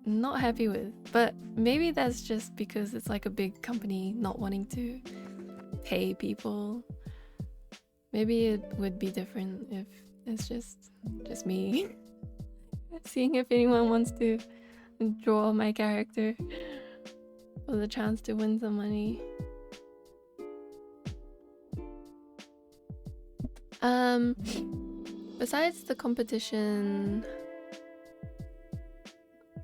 not happy with, but maybe that's just because it's like a big company not wanting to pay people. Maybe it would be different if it's just me seeing if anyone wants to draw my character for the chance to win some money. Besides the competition,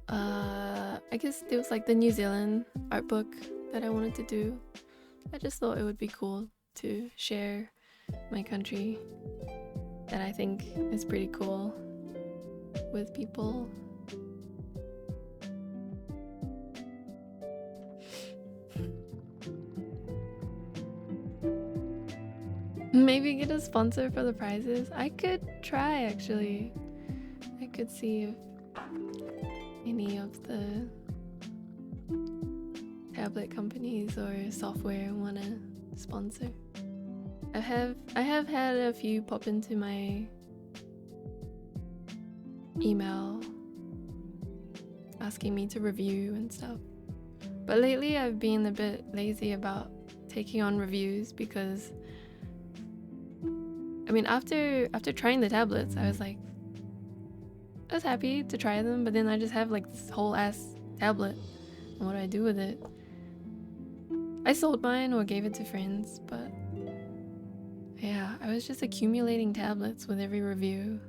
I guess there was like the New Zealand art book that I wanted to do. I just thought it would be cool to share my country that I think is pretty cool with people. Maybe get a sponsor for the prizes. I could try, actually. I could see if any of the tablet companies or software want to sponsor. I have had a few pop into my email asking me to review and stuff. But lately I've been a bit lazy about taking on reviews, because I mean, after trying the tablets, I was happy to try them, but then I just have like this whole ass tablet, and what do I do with it? I sold mine or gave it to friends, but yeah, I was just accumulating tablets with every review.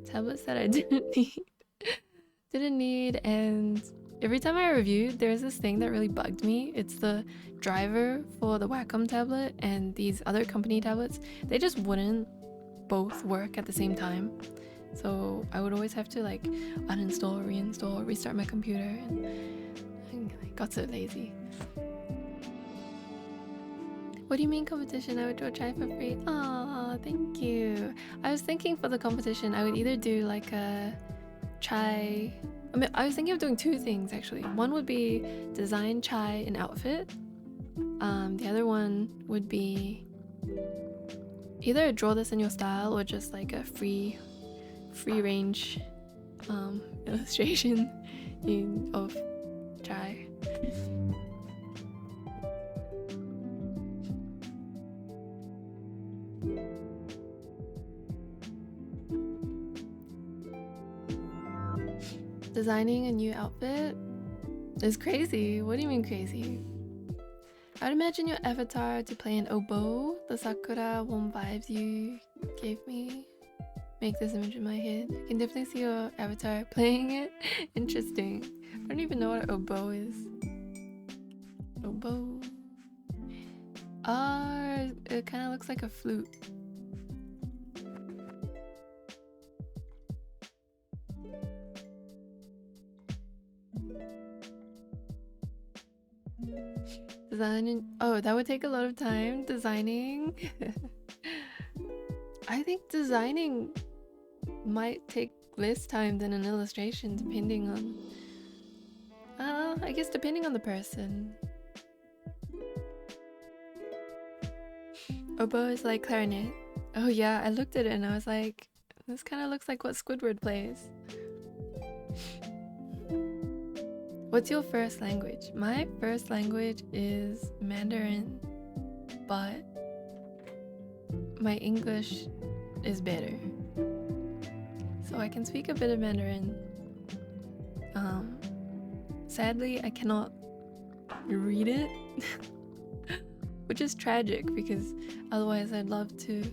Tablets that I didn't need, and every time I reviewed, there's this thing that really bugged me. It's the driver for the Wacom tablet and these other company tablets. They just wouldn't both work at the same time. So I would always have to like uninstall, reinstall, restart my computer, and I got so lazy. What do you mean competition? I would do a chai for free. Aw, thank you. I was thinking for the competition, I would either do like a chai. I was thinking of doing two things actually. One would be design chai an outfit. The other one would be either draw this in your style or just like a free range illustration of chai. Designing a new outfit is crazy. What do you mean crazy? I'd imagine your avatar to play an oboe, the sakura warm vibes you gave me. Make this image in my head. I can definitely see your avatar playing it. Interesting. I don't even know what an oboe is. Oboe. It kind of looks like a flute. Designing. Oh, that would take a lot of time. Designing. I think designing might take less time than an illustration, depending on. I guess depending on the person. Oboe is like clarinet. Oh yeah, I looked at it and I was like, this kind of looks like what Squidward plays. What's your first language? My first language is Mandarin, but my English is better. So I can speak a bit of Mandarin. Sadly, I cannot read it, which is tragic because otherwise I'd love to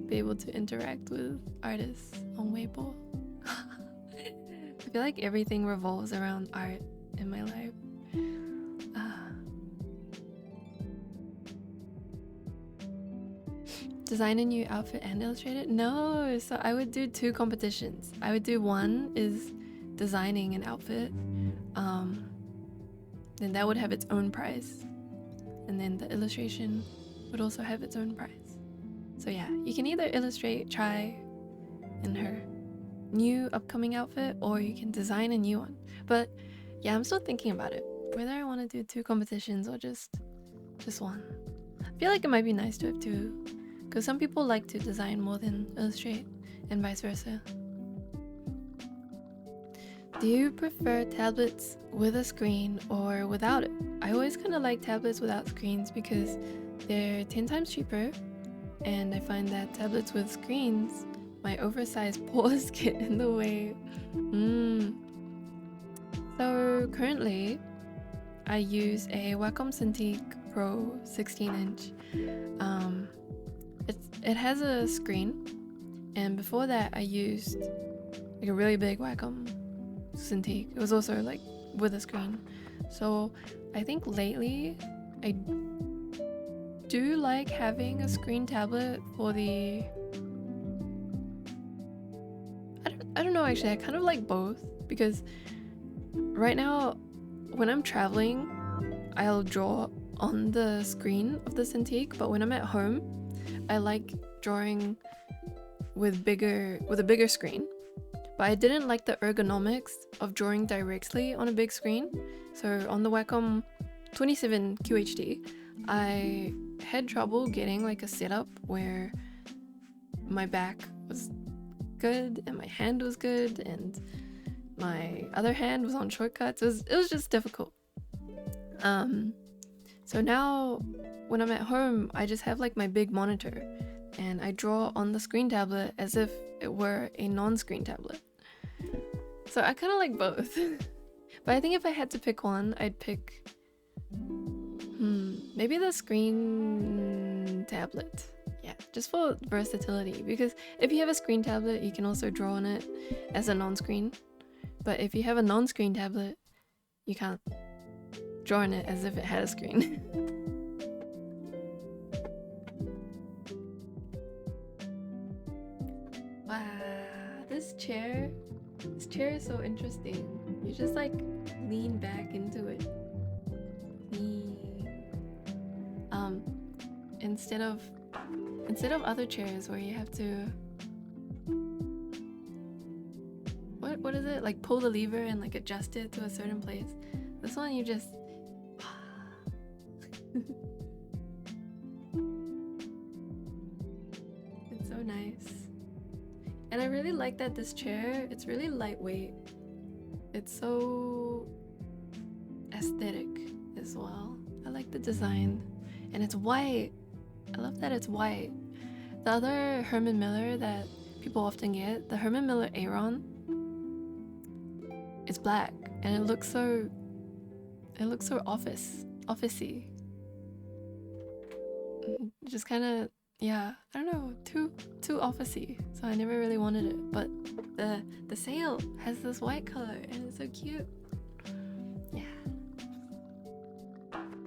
be able to interact with artists on Weibo. I feel like everything revolves around art in my life. Design a new outfit and illustrate it? No, so I would do two competitions. I would do one is designing an outfit, then that would have its own prize, and then the illustration would also have its own prize. So yeah, you can either illustrate Chai in her new upcoming outfit, or you can design a new one. But yeah, I'm still thinking about it, whether I want to do two competitions or just one. I feel like it might be nice to have two, because some people like to design more than illustrate, and vice versa. Do you prefer tablets with a screen or without it? I always kind of like tablets without screens because they're 10 times cheaper, and I find that tablets with screens, my oversized paws get in the way. So currently, I use a Wacom Cintiq Pro 16-inch. It has a screen, and before that I used like a really big Wacom Cintiq. It was also like with a screen. So I think lately I do like having a screen tablet for the... I don't know actually, I kind of like both, because right now when I'm traveling I'll draw on the screen of the Cintiq, but when I'm at home I like drawing with a bigger screen. But I didn't like the ergonomics of drawing directly on a big screen. So on the Wacom 27 QHD, I had trouble getting like a setup where my back was good and my hand was good and my other hand was on shortcuts. It was just difficult. So now when I'm at home, I just have like my big monitor and I draw on the screen tablet as if it were a non-screen tablet. So I kind of like both. But I think if I had to pick one, I'd pick Maybe the screen tablet. Yeah, just for versatility. Because if you have a screen tablet, you can also draw on it as a non-screen. But if you have a non-screen tablet, you can't draw on it as if it had a screen. Wow, this chair is so interesting. You just like lean back into it. Instead of other chairs where you have to what is it, like pull the lever and like adjust it to a certain place. This one you just it's so nice. And I really like that this chair, it's really lightweight. It's so aesthetic as well. I like the design. And it's white. I love that it's white. The other Herman Miller that people often get, the Herman Miller Aeron, it's black and it looks so officey. Just kind of, yeah, I don't know, too officey. So I never really wanted it, but the sail has this white color and it's so cute. Yeah.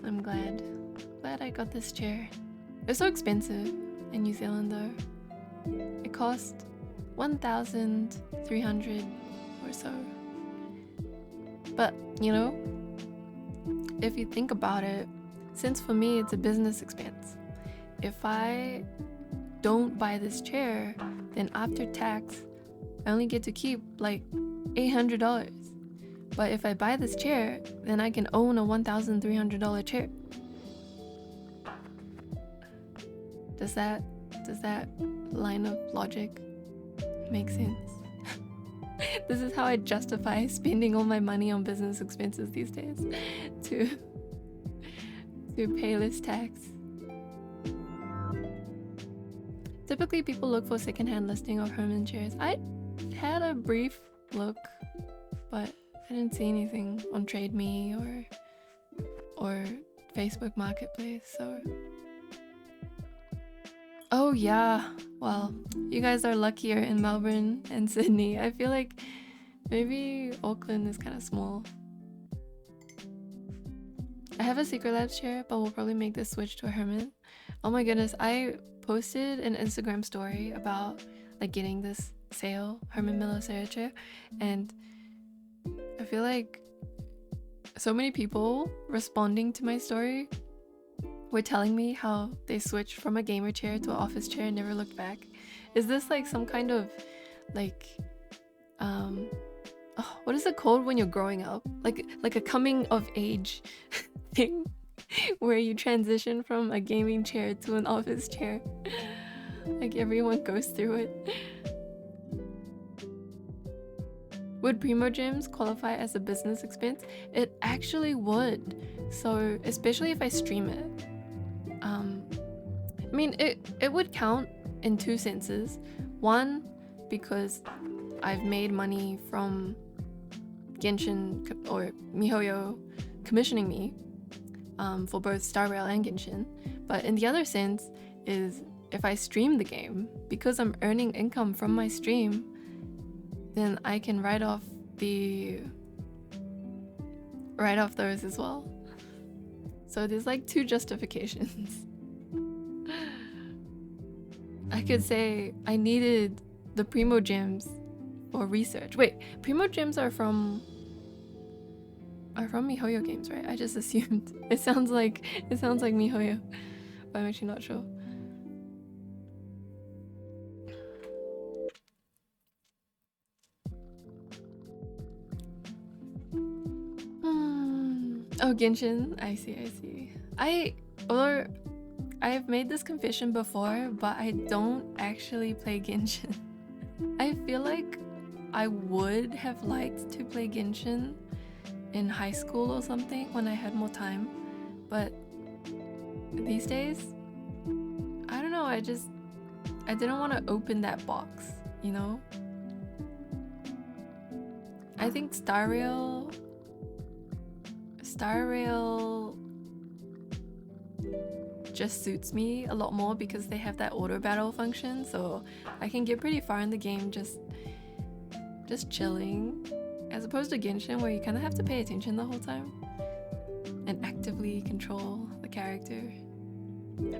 I'm glad I got this chair. It's so expensive in New Zealand though. It cost 1,300 or so. But, you know, if you think about it, since for me it's a business expense, if I don't buy this chair, then after tax, I only get to keep like $800. But if I buy this chair, then I can own a $1,300 chair. Does that line of logic make sense? This is how I justify spending all my money on business expenses these days, to pay less tax. Typically people look for secondhand listing of Herman chairs. I had a brief look, but I didn't see anything on Trade Me or Facebook Marketplace, so. Oh yeah, well, you guys are luckier in Melbourne and Sydney. I feel like maybe Auckland is kind of small. I have a Secret Labs chair, but we'll probably make this switch to a Herman. Oh my goodness, I posted an Instagram story about like getting this sale, Herman Miller Sarah chair, and I feel like so many people responding to my story were telling me how they switched from a gamer chair to an office chair and never looked back. Is this like some kind of like what is it called when you're growing up? Like a coming of age thing where you transition from a gaming chair to an office chair. Like everyone goes through it. Would Primo Gyms qualify as a business expense? It actually would. So especially if I stream it. I mean, it would count in two senses. One, because I've made money from Genshin or MiHoYo commissioning me for both Star Rail and Genshin. But in the other sense is if I stream the game, because I'm earning income from my stream, then I can write off those as well. So there's like two justifications. I could say I needed the Primo Gems for research. Wait, Primo Gems are from MiHoYo games, right? I just assumed. It sounds like MiHoYo, but I'm actually not sure. Oh, Genshin. I see. I've made this confession before, but I don't actually play Genshin. I feel like I would have liked to play Genshin in high school or something when I had more time, but these days, I don't know, I didn't want to open that box, you know? I think Star Rail just suits me a lot more because they have that auto battle function, so I can get pretty far in the game just chilling, as opposed to Genshin where you kind of have to pay attention the whole time and actively control the character.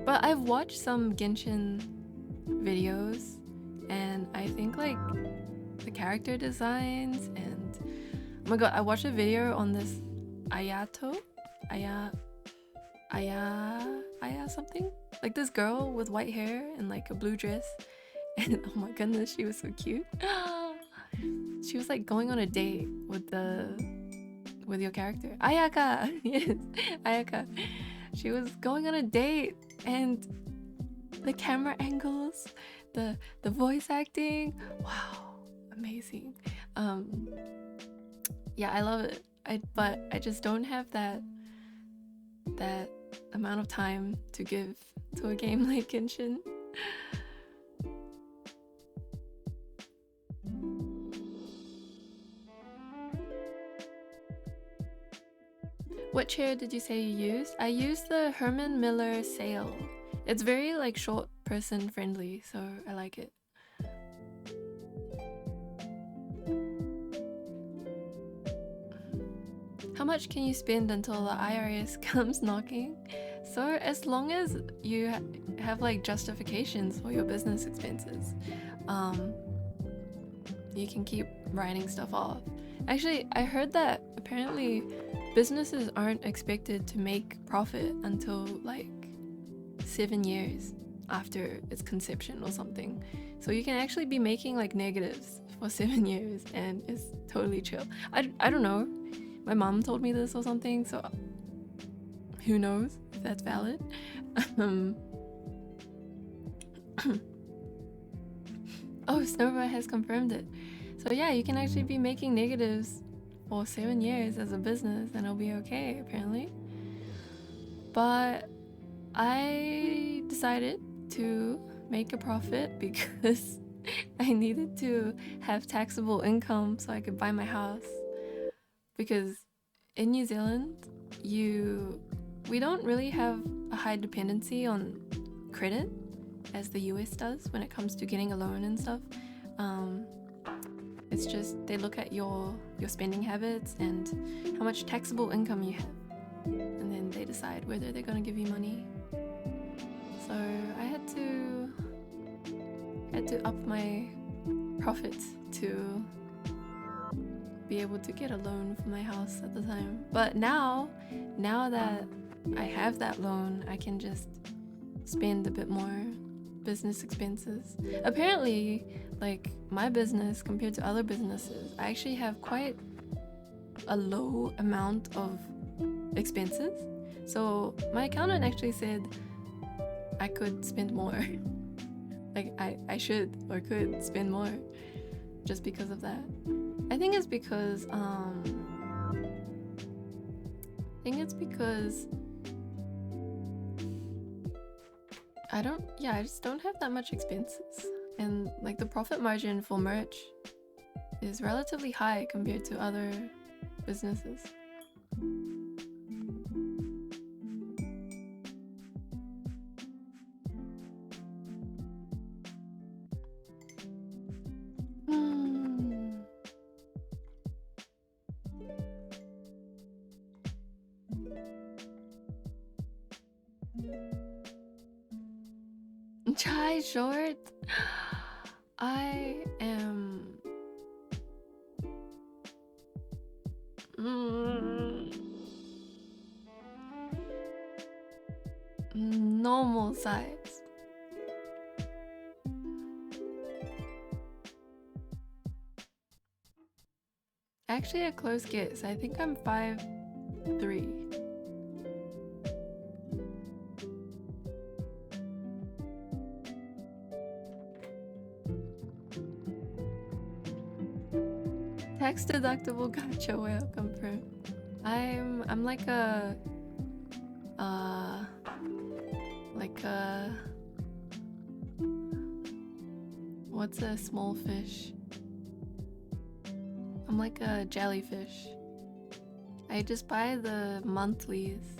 But I've watched some Genshin videos and I think like the character designs and oh my god, I watched a video on this Aya something, like this girl with white hair and like a blue dress, and oh my goodness, she was so cute. She was like going on a date with your character Ayaka. Yes, Ayaka. She was going on a date, and the camera angles, the voice acting, wow, amazing. Yeah, I love it. But I just don't have that amount of time to give to a game like Genshin. What chair did you say you used? I used the Herman Miller Sail. It's very like short person friendly, so I like it. How much can you spend until the IRS comes knocking? So as long as you have like justifications for your business expenses, you can keep writing stuff off. Actually, I heard that apparently businesses aren't expected to make profit until like 7 years after its conception or something. So you can actually be making like negatives for 7 years and it's totally chill. I don't know. My mom told me this or something, so who knows if that's valid. Oh, Snowbird has confirmed it. So yeah, you can actually be making negatives for 7 years as a business and it'll be okay, apparently. But I decided to make a profit because I needed to have taxable income so I could buy my house. Because in New Zealand, we don't really have a high dependency on credit as the US does when it comes to getting a loan and stuff. It's just they look at your spending habits and how much taxable income you have, and then they decide whether they're gonna give you money. So I had to up my profits to be able to get a loan for my house at the time. But now that I have that loan, I can just spend a bit more business expenses. Apparently, like my business compared to other businesses, I actually have quite a low amount of expenses. So my accountant actually said I could spend more. Like I should or could spend more just because of that. I think it's because I just don't have that much expenses, and like the profit margin for merch is relatively high compared to other businesses. Chai short. I am normal size. Actually, a close guess. I think I'm 5'3". Tax deductible gotcha whale confirmed. I'm like a what's a small fish? I'm like a jellyfish. I just buy the monthlies.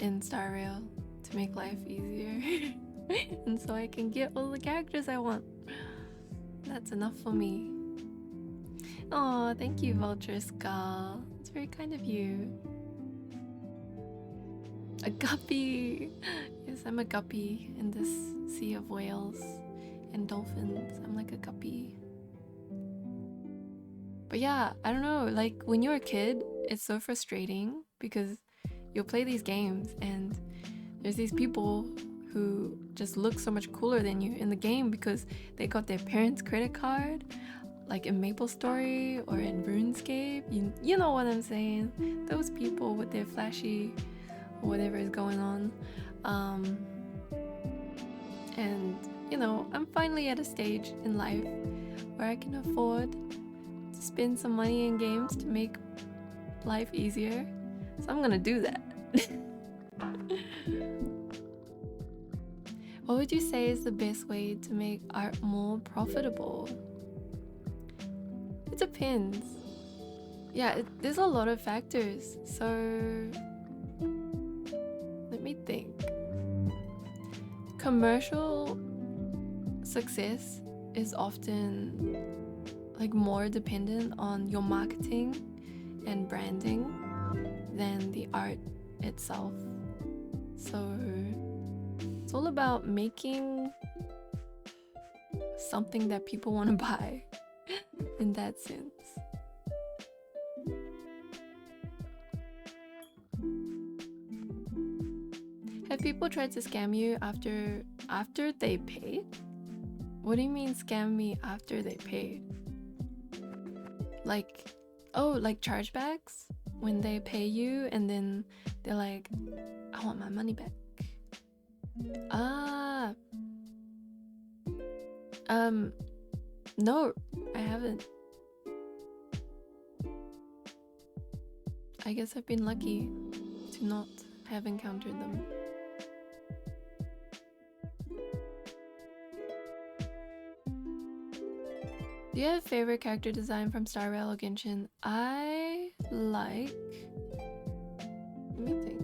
in Star Rail to make life easier. And so I can get all the characters I want. That's enough for me. Oh, thank you, Vulture Skull. It's very kind of you. A guppy! Yes, I'm a guppy in this sea of whales and dolphins. I'm like a guppy. But yeah, I don't know, like when you're a kid, it's so frustrating because you'll play these games and there's these people who just look so much cooler than you in the game because they got their parents' credit card, like in MapleStory or in RuneScape. You know what I'm saying? Those people with their flashy whatever is going on. And you know, I'm finally at a stage in life where I can afford to spend some money in games to make life easier. So I'm gonna do that. What would you say is the best way to make art more profitable? It depends. Yeah, there's a lot of factors. So let me think. Commercial success is often like more dependent on your marketing and branding than the art itself. So it's all about making something that people want to buy in that sense. Have people tried to scam you after they paid? What do you mean scam me after they paid? Like, oh, like chargebacks? When they pay you and then they're like, I want my money back. No, I haven't. I guess I've been lucky to not have encountered them. Do you have a favorite character design from Star Rail or Genshin? I like... Let me think.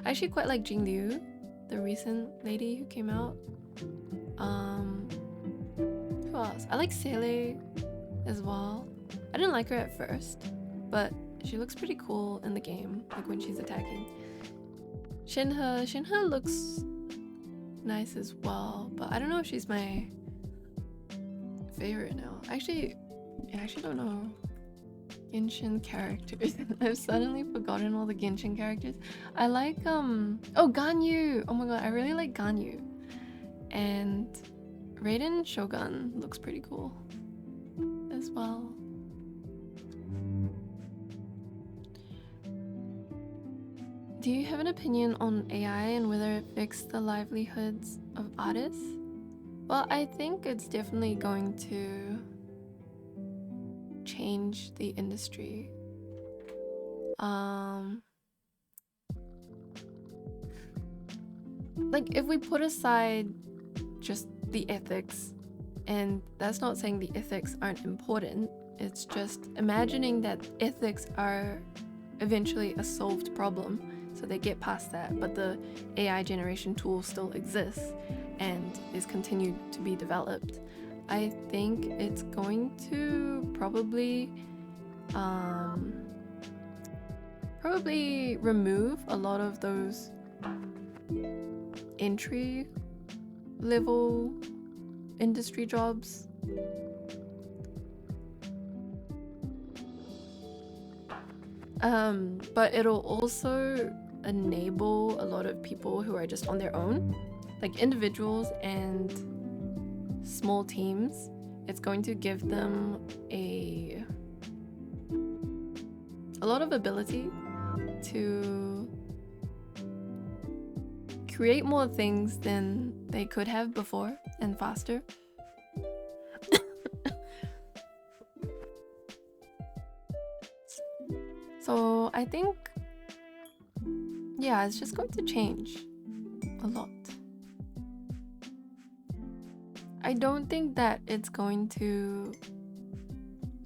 I actually quite like Jing Liu, the recent lady who came out. Who else? I like Sele as well. I didn't like her at first, but she looks pretty cool in the game, like when she's attacking. Shinhe looks nice as well, but I don't know if she's my favorite now. I actually don't know Genshin characters. I've suddenly forgotten all the Genshin characters. I like oh, Ganyu. Oh my god, I really like Ganyu. And Raiden Shogun looks pretty cool as well. Do you have an opinion on AI and whether it affects the livelihoods of artists? Well, I think it's definitely going to change the industry. Like if we put aside just the ethics, and that's not saying the ethics aren't important, it's just imagining that ethics are eventually a solved problem, so they get past that, but the AI generation tool still exists and is continued to be developed. I think it's going to probably remove a lot of those entry level industry jobs. But it'll also enable a lot of people who are just on their own, like individuals and small teams. It's going to give them a lot of ability to create more things than they could have before and faster. So I think, yeah, it's just going to change a lot. I don't think that it's going to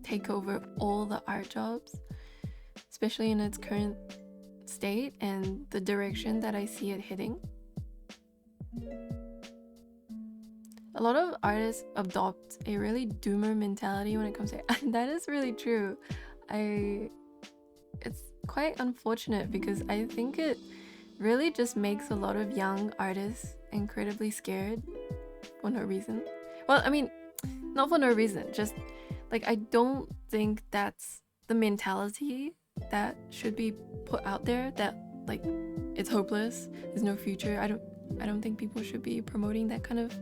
take over all the art jobs, especially in its current state and the direction that I see it heading. A lot of artists adopt a really doomer mentality when it comes to that is really true. It's quite unfortunate because I think it really just makes a lot of young artists incredibly scared for no reason. Well, I mean, not for no reason, just like I don't think that's the mentality that should be put out there, that like it's hopeless, there's no future. I don't think people should be promoting that kind of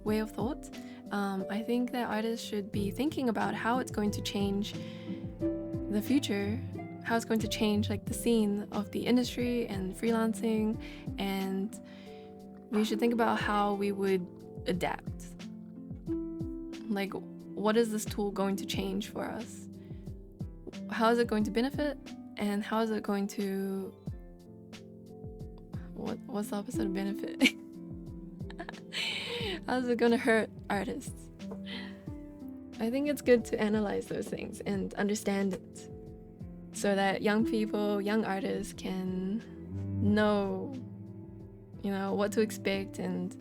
way of thought. I think that artists should be thinking about how it's going to change the future, how it's going to change like the scene of the industry and freelancing, and we should think about how we would adapt. Like, what is this tool going to change for us? How is it going to benefit, and how is it going to what's the opposite of benefit? How's it gonna hurt artists? I think it's good to analyze those things and understand it so that young people, young artists can know, what to expect and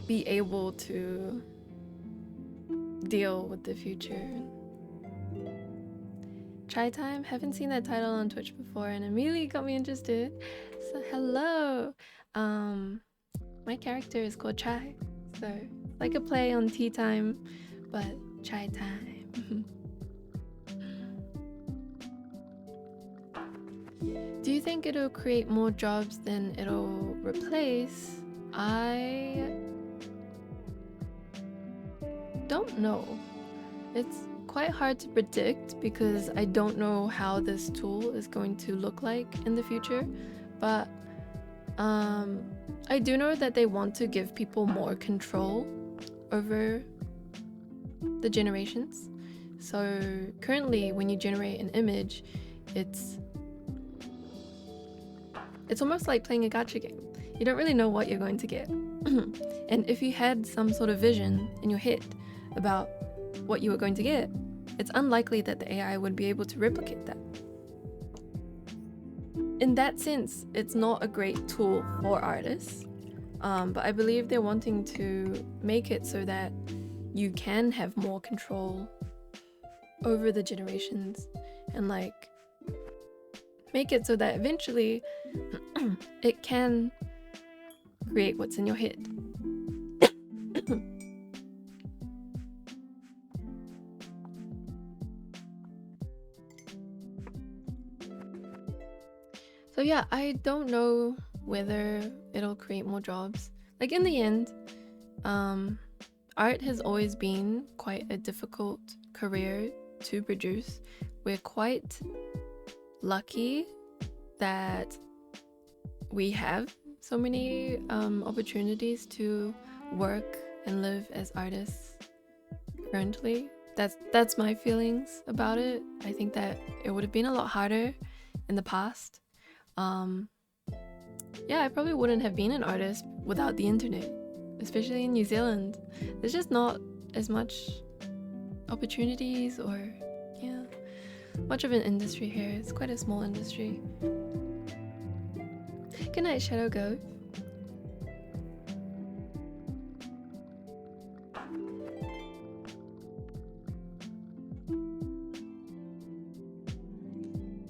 be able to deal with the future. Chai Time, haven't seen that title on Twitch before and immediately got me interested. So hello. My character is called Chai, so like a play on tea time, but Chai Time. Do you think it'll create more jobs than it'll replace? I don't know. It's quite hard to predict because I don't know how this tool is going to look like in the future, but I do know that they want to give people more control over the generations. So currently when you generate an image, it's almost like playing a gacha game. You don't really know what you're going to get. And if you had some sort of vision in your head about what you were going to get, it's unlikely that the AI would be able to replicate that. In that sense, it's not a great tool for artists, but I believe they're wanting to make it so that you can have more control over the generations and like make it so that eventually it can create what's in your head. So yeah, I don't know whether it'll create more jobs. Like in the end, art has always been quite a difficult career to produce. We're quite lucky that we have so many opportunities to work and live as artists currently. That's my feelings about it. I think that it would have been a lot harder in the past. Yeah, I probably wouldn't have been an artist without the internet, especially in New Zealand. There's just not as much opportunities or much of an industry here. It's quite a small industry. Good night, Shadow Ghost.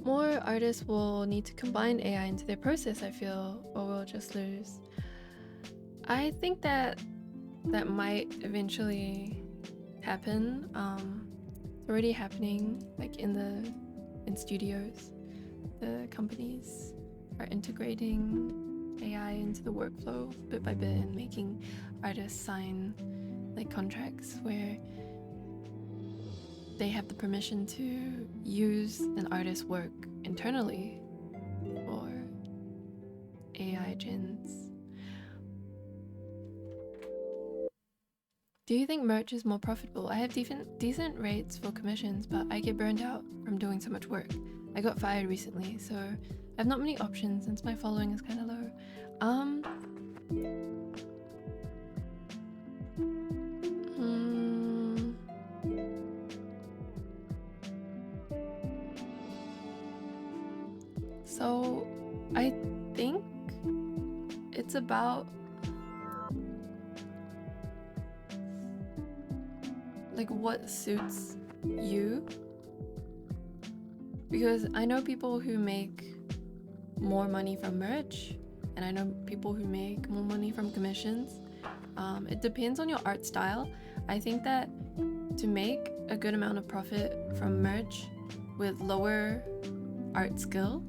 More artists will need to combine AI into their process, I feel, or we'll just lose. I think that might eventually happen. It's already happening, like in studios. The companies are integrating AI into the workflow bit by bit and making artists sign like contracts where they have the permission to use an artist's work internally for AI gens. Do you think merch is more profitable? I have decent rates for commissions, but I get burned out from doing so much work. I got fired recently, so I have not many options since my following is kind of low. So I think it's about like what suits you, because I know people who make more money from merch, and I know people who make more money from commissions. It depends on your art style. I think that to make a good amount of profit from merch with lower art skill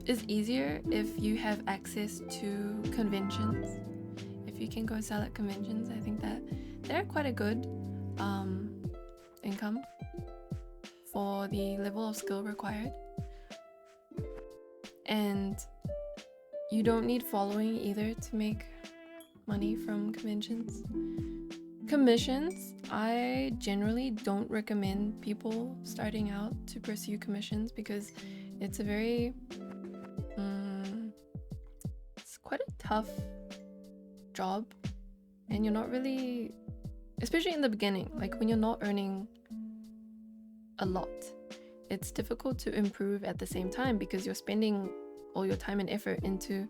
is easier if you have access to conventions. If you can go sell at conventions, I think that they're quite a good income for the level of skill required. And you don't need following either to make money from conventions. Commissions, I generally don't recommend people starting out to pursue commissions because it's a very it's quite a tough job, and you're not really, especially in the beginning, like when you're not earning a lot, it's difficult to improve at the same time because you're spending all your time and effort into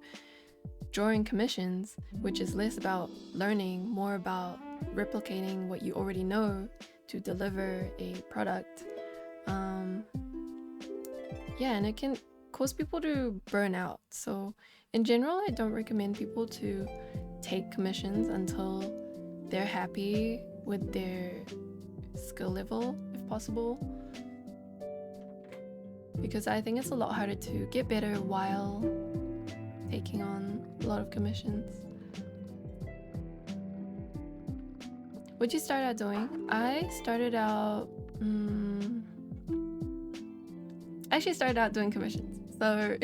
drawing commissions, which is less about learning, more about replicating what you already know to deliver a product. And it can cause people to burn out. So in general, I don't recommend people to take commissions until they're happy with their skill level, if possible, because I think it's a lot harder to get better while taking on a lot of commissions. What'd you start out doing? I started out doing commissions. So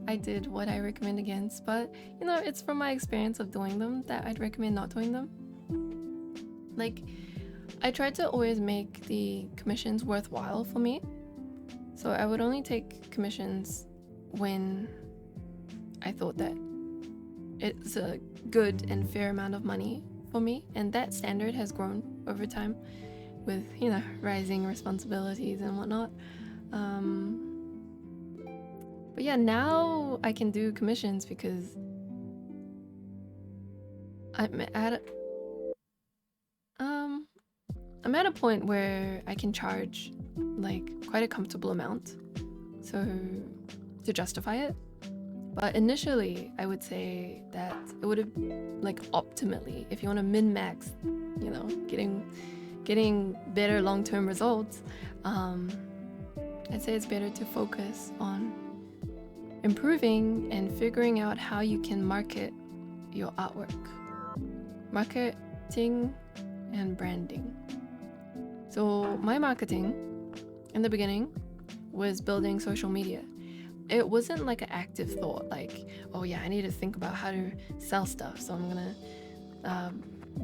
I did what I recommend against, but it's from my experience of doing them that I'd recommend not doing them. Like, I tried to always make the commissions worthwhile for me. So I would only take commissions when I thought that it's a good and fair amount of money for me, and that standard has grown over time with rising responsibilities and whatnot. But yeah, now I can do commissions because I'm at a point where I can charge like quite a comfortable amount, so to justify it. But initially, I would say that it would have, like, optimally, if you want to min-max, getting better long-term results, I'd say it's better to focus on improving and figuring out how you can market your artwork. Marketing and branding. So my marketing in the beginning was building social media. It wasn't like an active thought, like, oh yeah, I need to think about how to sell stuff, so I'm gonna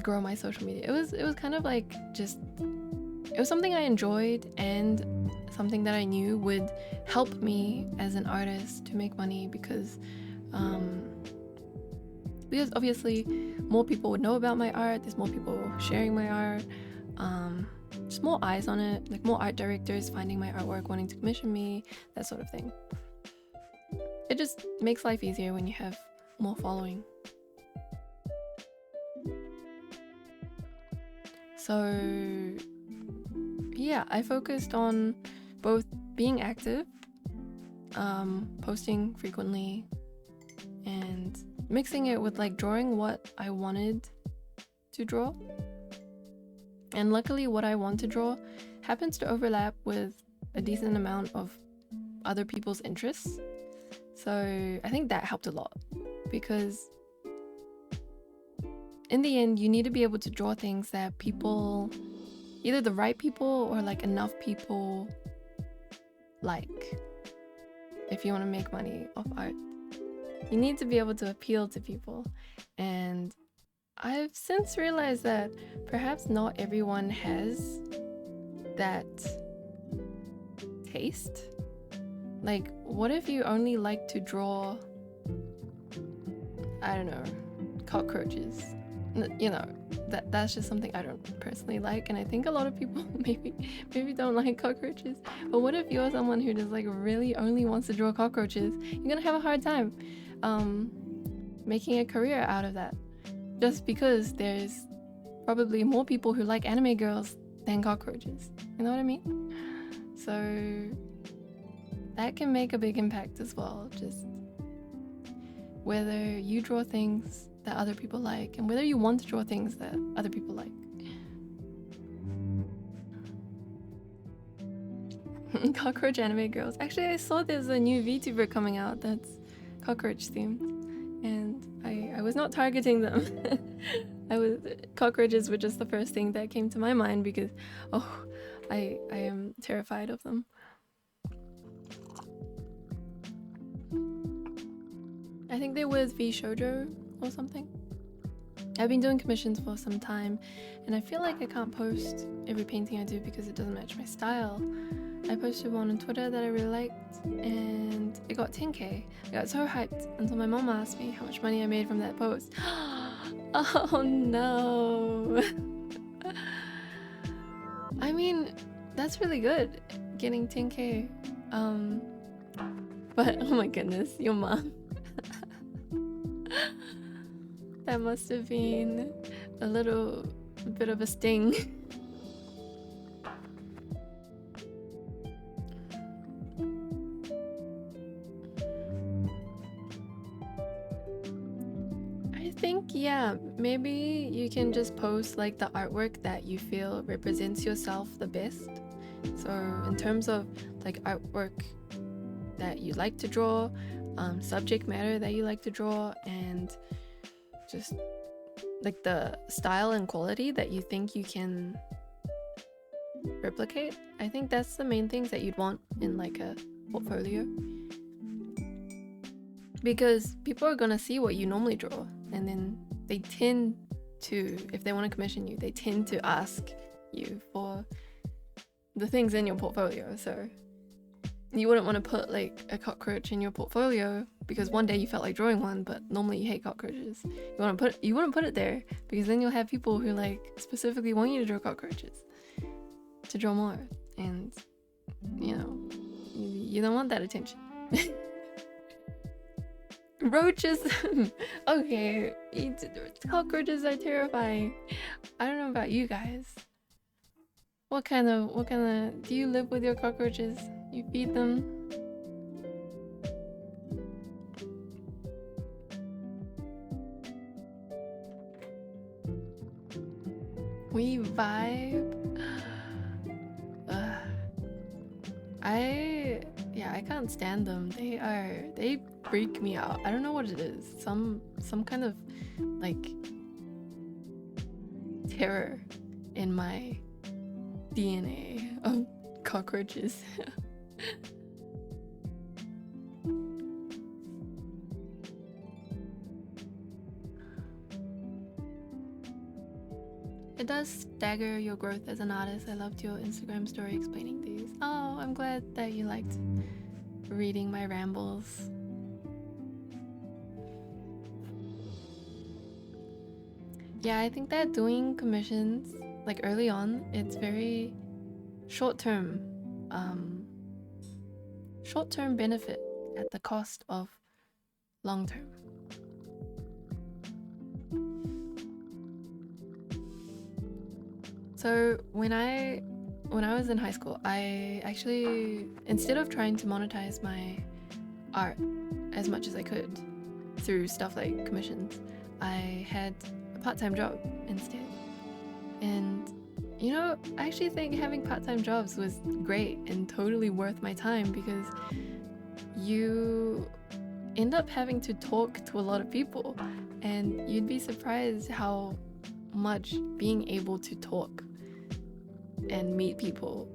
grow my social media. It was kind of like it was something I enjoyed and something that I knew would help me as an artist to make money because obviously more people would know about my art, there's more people sharing my art, just more eyes on it, like more art directors finding my artwork, wanting to commission me, that sort of thing. It just makes life easier when you have more following. So yeah, I focused on both being active, posting frequently, and mixing it with like drawing what I wanted to draw. And luckily what I want to draw happens to overlap with a decent amount of other people's interests. So I think that helped a lot because in the end, you need to be able to draw things that people, either the right people or like enough people like, if you want to make money off art. You need to be able to appeal to people. And I've since realized that perhaps not everyone has that taste. Like, what if you only like to draw, I don't know, cockroaches? you know, that's just something I don't personally like, and I think a lot of people maybe don't like cockroaches. But what if you're someone who just like really only wants to draw cockroaches? You're gonna have a hard time making a career out of that, just because there's probably more people who like anime girls than cockroaches. You know what I mean? So that can make a big impact as well, just whether you draw things that other people like and whether you want to draw things that other people like. Cockroach anime girls. Actually, I saw there's a new VTuber coming out that's cockroach themed, and I was not targeting them. Cockroaches were just the first thing that came to my mind because I am terrified of them. I think they were V Shoujo or something. I've been doing commissions for some time, and I feel like I can't post every painting I do because it doesn't match my style. I posted one on Twitter that I really liked, and it got 10k. I got so hyped until my mom asked me how much money I made from that post. Oh no. I mean, that's really good, getting 10k. But oh my goodness, your mom. That must have been a little bit of a sting. I think, yeah, maybe you can just post like the artwork that you feel represents yourself the best. So in terms of like artwork that you like to draw, subject matter that you like to draw, and just like the style and quality that you think you can replicate. I think that's the main things that you'd want in like a portfolio, because people are gonna see what you normally draw, and then they tend to, if they want to commission you, they tend to ask you for the things in your portfolio. So you wouldn't want to put like a cockroach in your portfolio because one day you felt like drawing one, but normally you hate cockroaches. You wouldn't put it there because then you'll have people who like specifically want you to draw cockroaches to draw more, and you know, you don't want that attention. Roaches. Okay, cockroaches are terrifying. I don't know about you guys. What kind of do you live with your cockroaches? You feed them? We vibe. I can't stand them. They freak me out. I don't know what it is. Some kind of like terror in my DNA of cockroaches. It does stagger your growth as an artist. I loved your Instagram story explaining these. Oh, I'm glad that you liked reading my rambles. Yeah, I think that doing commissions like early on, it's very short-term benefit at the cost of long-term. So when I was in high school, I actually, instead of trying to monetize my art as much as I could through stuff like commissions, I had a part-time job instead. And you know, I actually think having part-time jobs was great and totally worth my time, because you end up having to talk to a lot of people, and you'd be surprised how much being able to talk and meet people,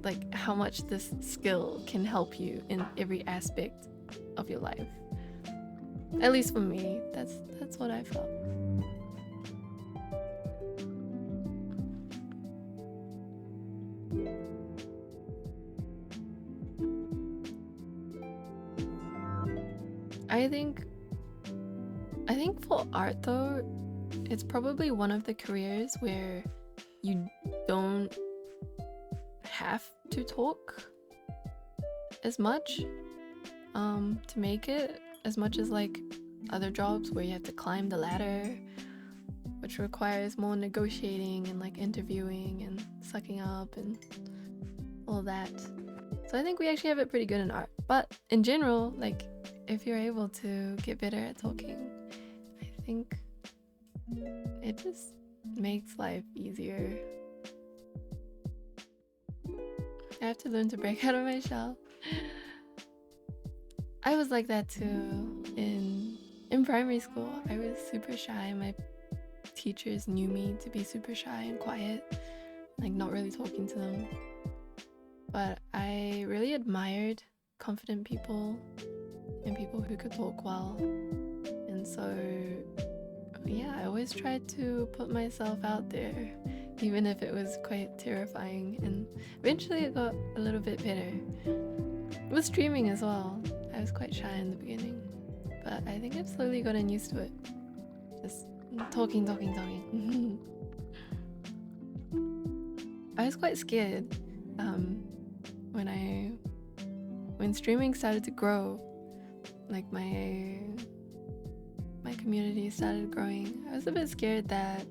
like how much this skill can help you in every aspect of your life. At least for me, that's what I felt. I think for art though, it's probably one of the careers where you don't have to talk as much to make it, as much as like other jobs where you have to climb the ladder, which requires more negotiating and like interviewing and sucking up and all that. So I think we actually have it pretty good in art. But in general, like if you're able to get better at talking, I think it just makes life easier. I have to learn to break out of my shell. I was like that too in primary school. I was super shy. My teachers knew me to be super shy and quiet, like not really talking to them. But I really admired confident people and people who could talk well. And so, yeah, I always tried to put myself out there, even if it was quite terrifying. And eventually it got a little bit better. With streaming as well, I was quite shy in the beginning. But I think I've slowly gotten used to it. Just talking. I was quite scared when streaming started to grow, like my community started growing. I was a bit scared that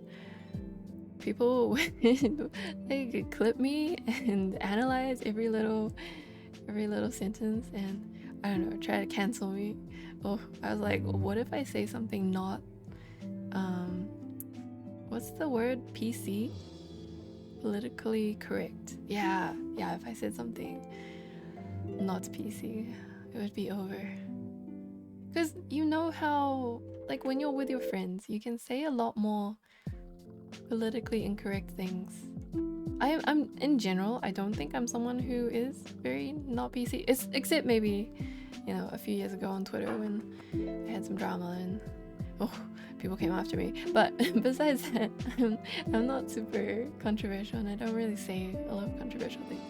people would like clip me and analyze every little sentence and I don't know, try to cancel me. Oh, I was like, what if I say something not what's the word? PC? Politically correct. Yeah, if I said something not PC, it would be over. Because you know how, like when you're with your friends, you can say a lot more politically incorrect things. I'm in general, I don't think I'm someone who is very not PC. Except maybe, you know, a few years ago on Twitter when I had some drama and people came after me. But besides that, I'm not super controversial and I don't really say a lot of controversial things.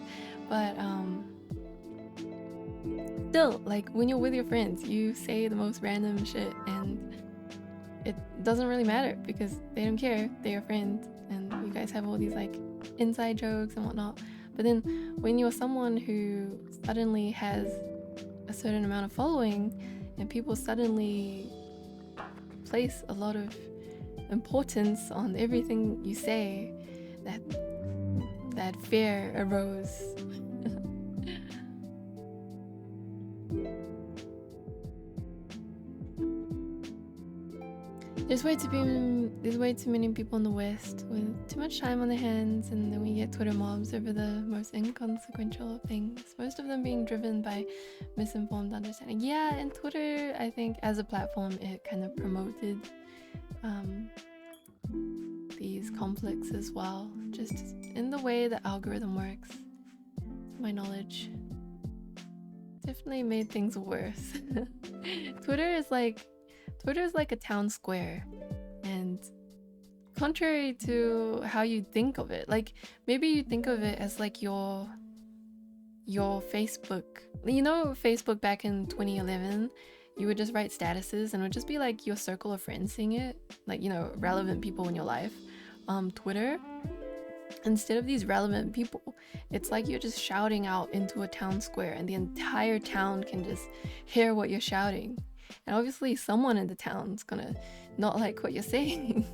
But still, like when you're with your friends, you say the most random shit and it doesn't really matter because they don't care. They're your friend and you guys have all these like inside jokes and whatnot. But then when you're someone who suddenly has a certain amount of following and people suddenly place a lot of importance on everything you say, that fear arose. There's way too many people in the West with too much time on their hands, and then we get Twitter mobs over the most inconsequential of things, most of them being driven by misinformed understanding. Yeah, and Twitter, I think as a platform, it kind of promoted these conflicts as well, just in the way the algorithm works, to my knowledge. Definitely made things worse. Twitter is like a town square, and contrary to how you think of it, like maybe you think of it as like your Facebook. You know, Facebook back in 2011, you would just write statuses and it would just be like your circle of friends seeing it, like, you know, relevant people in your life. Twitter, instead of these relevant people, it's like you're just shouting out into a town square and the entire town can just hear what you're shouting. And obviously someone in the town's gonna not like what you're saying.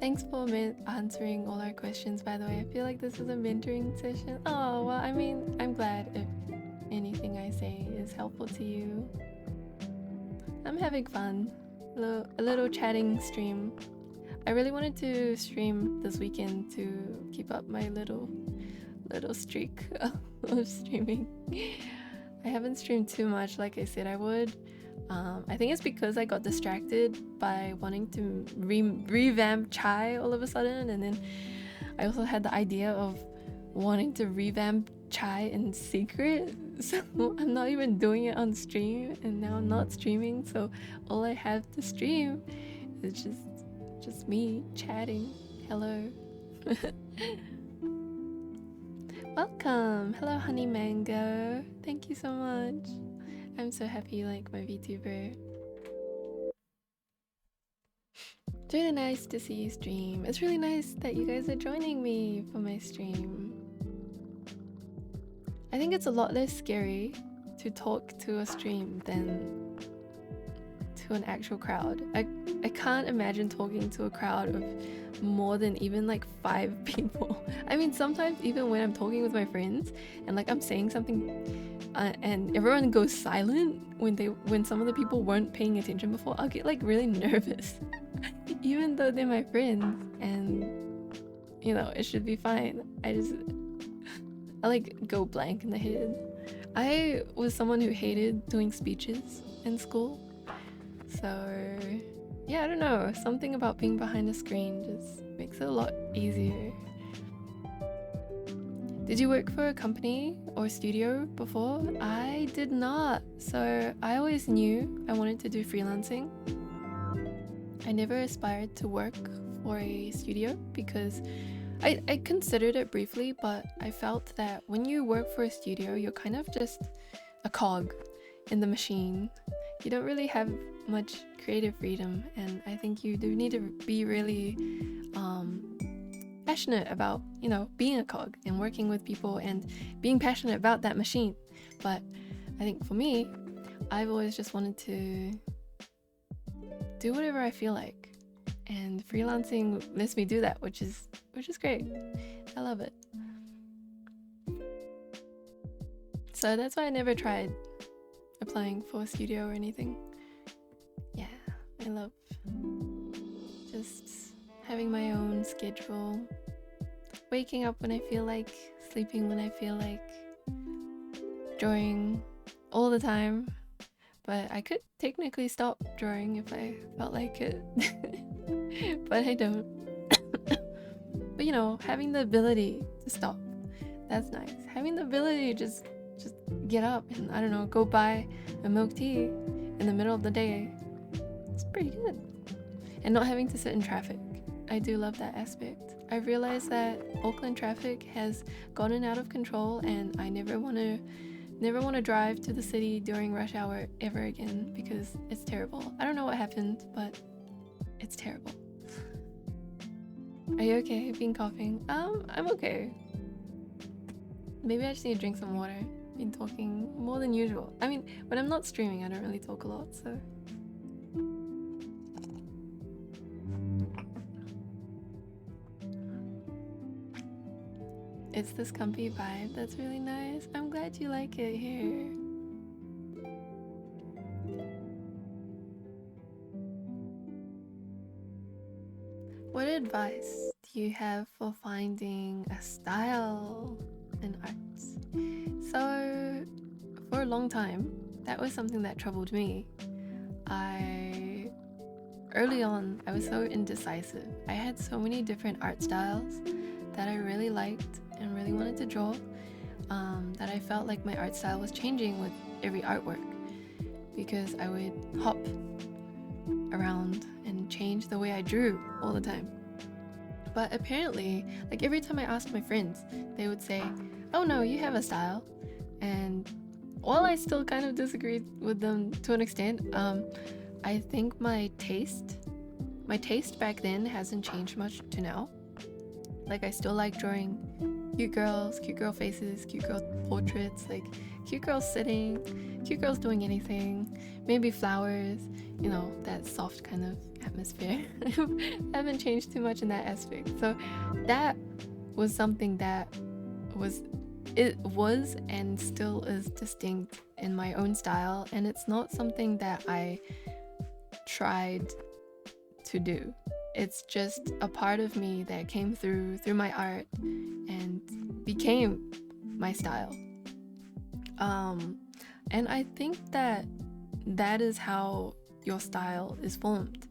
Thanks for answering all our questions, by the way. I feel like this is a mentoring session. Oh, well, I mean, I'm glad if anything I say is helpful to you. I'm having fun. A little chatting stream. I really wanted to stream this weekend to keep up my little streak of streaming. I haven't streamed too much like I said I would. I think it's because I got distracted by wanting to revamp Chai all of a sudden, and then I also had the idea of wanting to revamp Chai in secret, so I'm not even doing it on stream, and now I'm not streaming, so all I have to stream is just me chatting. Hello. Welcome. Hello, Honey Mango. Thank you so much. I'm so happy you like my VTuber. It's really nice to see you stream. It's really nice that you guys are joining me for my stream. I think it's a lot less scary to talk to a stream than to an actual crowd. I can't imagine talking to a crowd of more than even like 5 people. I mean, sometimes even when I'm talking with my friends and like I'm saying something and everyone goes silent when some of the people weren't paying attention before, I'll get like really nervous. Even though they're my friends and you know, it should be fine. I like go blank in the head. I was someone who hated doing speeches in school. So yeah, I don't know. Something about being behind a screen just makes it a lot easier. Did you work for a company or studio before? I did not. So I always knew I wanted to do freelancing. I never aspired to work for a studio because I considered it briefly, but I felt that when you work for a studio, you're kind of just a cog in the machine. You don't really have much creative freedom, and I think you do need to be really passionate about, you know, being a cog and working with people and being passionate about that machine. But I think for me, I've always just wanted to do whatever I feel like. And freelancing lets me do that, which is great. I love it. So that's why I never tried applying for a studio or anything. Yeah, I love just having my own schedule, waking up when I feel like, sleeping when I feel like, drawing all the time. But I could technically stop drawing if I felt like it. But I don't. But you know, having the ability to stop, that's nice. Having the ability to just get up and, I don't know, go buy a milk tea in the middle of the day, it's pretty good. And not having to sit in traffic, I do love that aspect. I realized that Auckland traffic has gotten out of control, and I never want to drive to the city during rush hour ever again because it's terrible. I don't know what happened, but it's terrible. Are you okay? I've been coughing. I'm okay. Maybe I just need to drink some water. I've been talking more than usual. I mean, when I'm not streaming, I don't really talk a lot, so. It's this comfy vibe that's really nice. I'm glad you like it here. What advice do you have for finding a style in arts? So, for a long time, that was something that troubled me. Early on, I was so indecisive. I had so many different art styles that I really liked and really wanted to draw, that I felt like my art style was changing with every artwork because I would hop around and change the way I drew all the time. But apparently, like every time I asked my friends, they would say, "Oh no, you have a style." And while I still kind of disagreed with them to an extent, I think my taste back then hasn't changed much to now. Like I still like drawing cute girls, cute girl faces, cute girl portraits, like cute girls sitting, cute girls doing anything, maybe flowers, you know, that soft kind of atmosphere. I haven't changed too much in that aspect. So that was something that was and still is distinct in my own style, and it's not something that I tried to do. It's just a part of me that came through my art and became my style. And I think that is how your style is formed.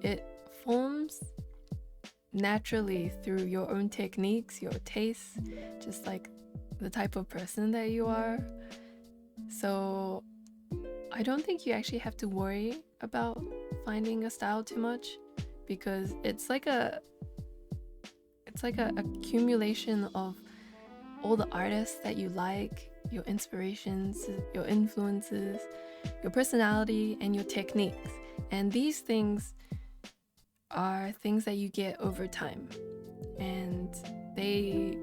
It forms naturally through your own techniques, your tastes, just like the type of person that you are. So I don't think you actually have to worry about finding a style too much, because it's like a accumulation of all the artists that you like, your inspirations, your influences, your personality, and your techniques. And these things are things that you get over time, and they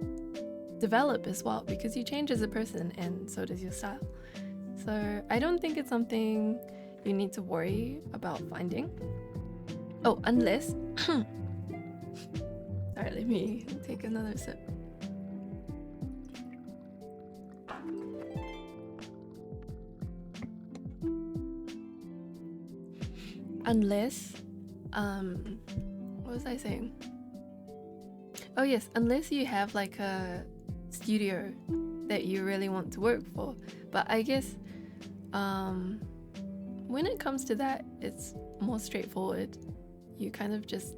develop as well because you change as a person, and so does your style. So I don't think it's something you need to worry about finding. Oh, unless sorry, let me take another sip. Unless what was I saying? Oh yes, unless you have like a studio that you really want to work for. But I guess when it comes to that, it's more straightforward. You kind of just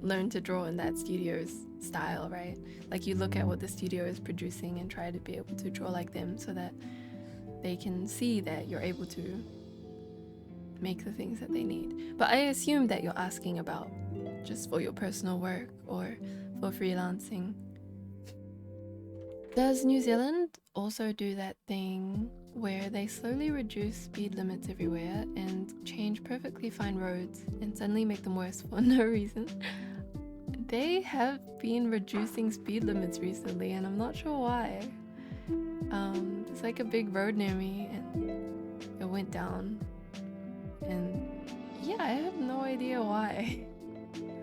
learn to draw in that studio's style, right? Like you look at what the studio is producing and try to be able to draw like them so that they can see that you're able to make the things that they need. But I assume that you're asking about just for your personal work or for freelancing. Does New Zealand also do that thing where they slowly reduce speed limits everywhere and change perfectly fine roads and suddenly make them worse for no reason? They have been reducing speed limits recently, and I'm not sure why. It's like a big road near me and it went down, and yeah, I have no idea why.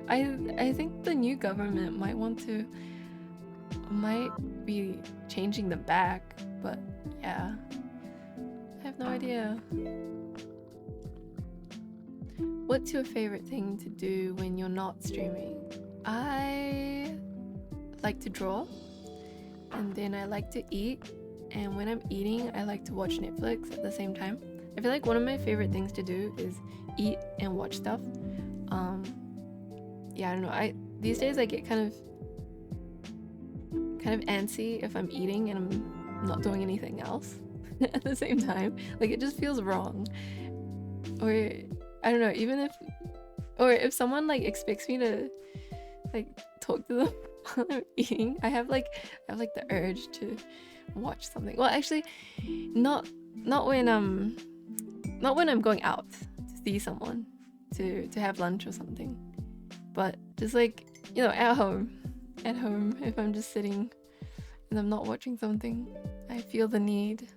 I think the new government might be changing them back, but yeah, I have no idea. What's your favorite thing to do when you're not streaming? I like to draw, and then I like to eat, and when I'm eating I like to watch Netflix at the same time. I feel like one of my favorite things to do is eat and watch stuff. Yeah, I don't know, these days I get kind of antsy if I'm eating and I'm not doing anything else at the same time. Like it just feels wrong. Or I don't know, if someone like expects me to like talk to them while I'm eating, I have like the urge to watch something. Well, actually, not when I'm going out to see someone to have lunch or something, but just like, you know, at home if I'm just sitting and I'm not watching something, I feel the need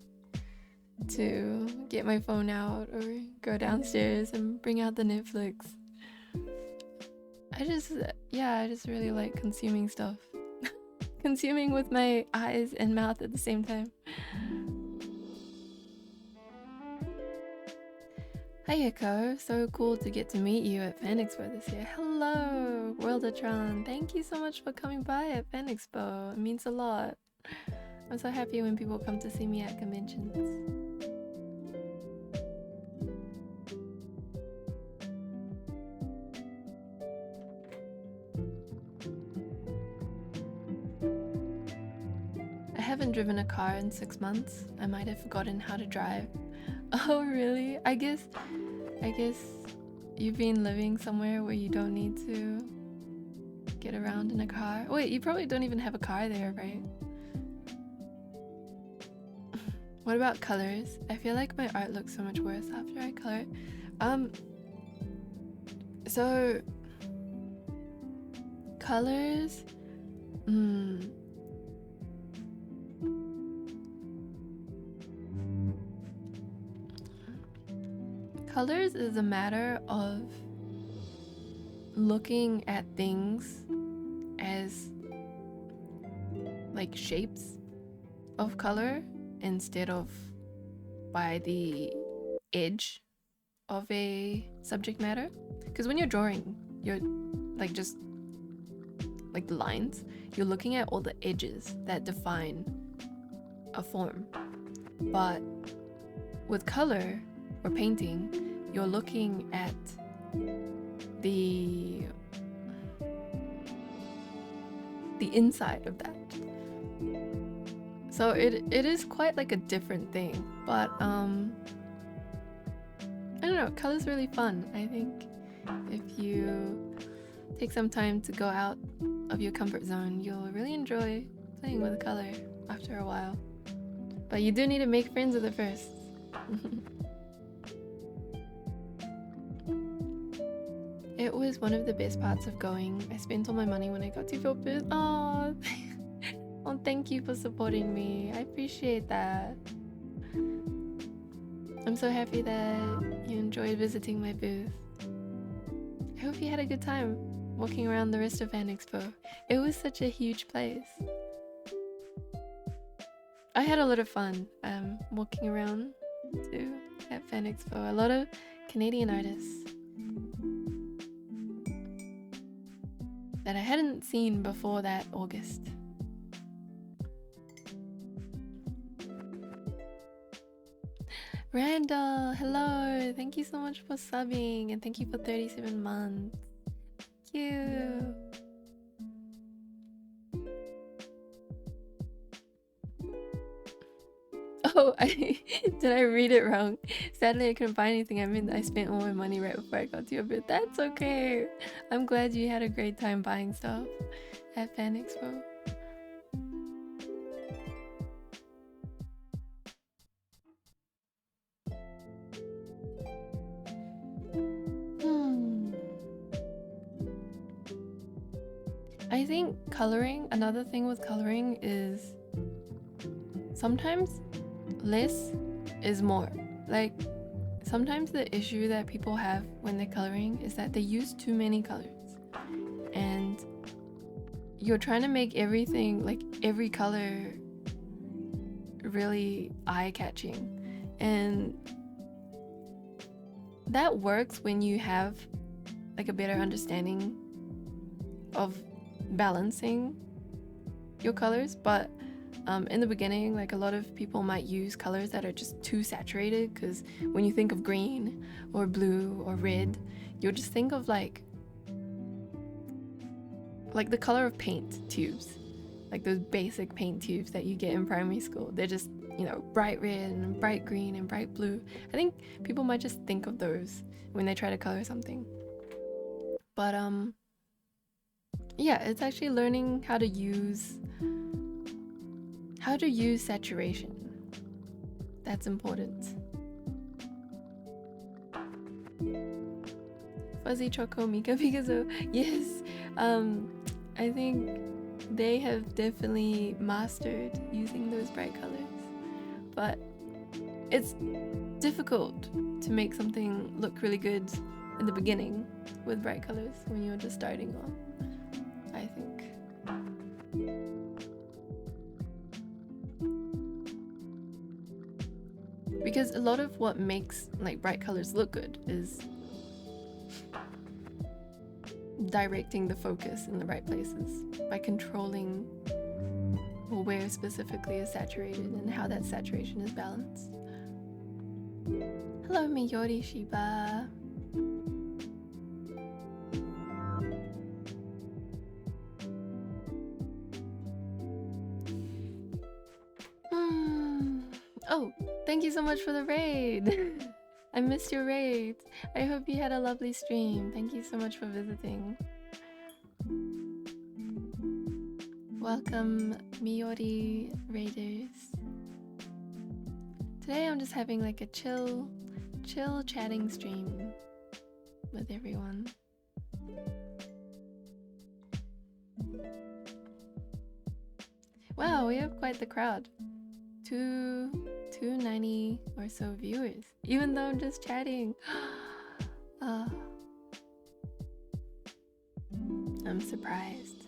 to get my phone out or go downstairs and bring out the Netflix. I just really like consuming stuff. Consuming with my eyes and mouth at the same time. Hi Echo, so cool to get to meet you at Fan Expo this year. Hello, Worldatron. Thank you so much for coming by at Fan Expo. It means a lot. I'm so happy when people come to see me at conventions. I haven't driven a car in 6 months. I might have forgotten how to drive. Oh really? I guess you've been living somewhere where you don't need to get around in a car. Wait, you probably don't even have a car there, right? What about colors? I feel like my art looks so much worse after I color it. So colors, colors is a matter of looking at things as like shapes of color instead of by the edge of a subject matter. Because when you're drawing, you're like just like the lines, you're looking at all the edges that define a form. But with color or painting, you're looking at the inside of that. So it is quite like a different thing, but I don't know, color's really fun. I think if you take some time to go out of your comfort zone, you'll really enjoy playing with color after a while. But you do need to make friends with it first. It was one of the best parts of going. I spent all my money when I got to film booth. Oh, well, thank you for supporting me. I appreciate that. I'm so happy that you enjoyed visiting my booth. I hope you had a good time walking around the rest of Fan Expo. It was such a huge place. I had a lot of fun walking around too at Fan Expo. A lot of Canadian artists that I hadn't seen before that August. Randall, hello! Thank you so much for subbing, and thank you for 37 months. Thank you! Oh, did I read it wrong? Sadly, I couldn't find anything. I mean, I spent all my money right before I got to your booth. That's okay. I'm glad you had a great time buying stuff at Fan Expo. I think coloring, another thing with coloring is sometimes less is more. Like, sometimes the issue that people have when they're coloring is that they use too many colors, and you're trying to make everything, like every color, really eye-catching, and that works when you have like a better understanding of balancing your colors. But in the beginning, like, a lot of people might use colors that are just too saturated, because when you think of green or blue or red, you'll just think of like the color of paint tubes, like those basic paint tubes that you get in primary school. They're just, you know, bright red and bright green and bright blue. I think people might just think of those when they try to color something. But yeah, it's actually learning how to use saturation. That's important. Fuzzy Choco Mika Picasso. Yes, I think they have definitely mastered using those bright colors. But it's difficult to make something look really good in the beginning with bright colors when you're just starting off, I think. Because a lot of what makes like bright colors look good is directing the focus in the right places by controlling where specifically is saturated and how that saturation is balanced. Hello, Miyori Shiba. Oh, thank you so much for the raid. I missed your raid. I hope you had a lovely stream. Thank you so much for visiting. Welcome, Miyori Raiders. Today I'm just having like a chill chatting stream with everyone. Wow, we have quite the crowd. 290 or so viewers, even though I'm just chatting. I'm surprised.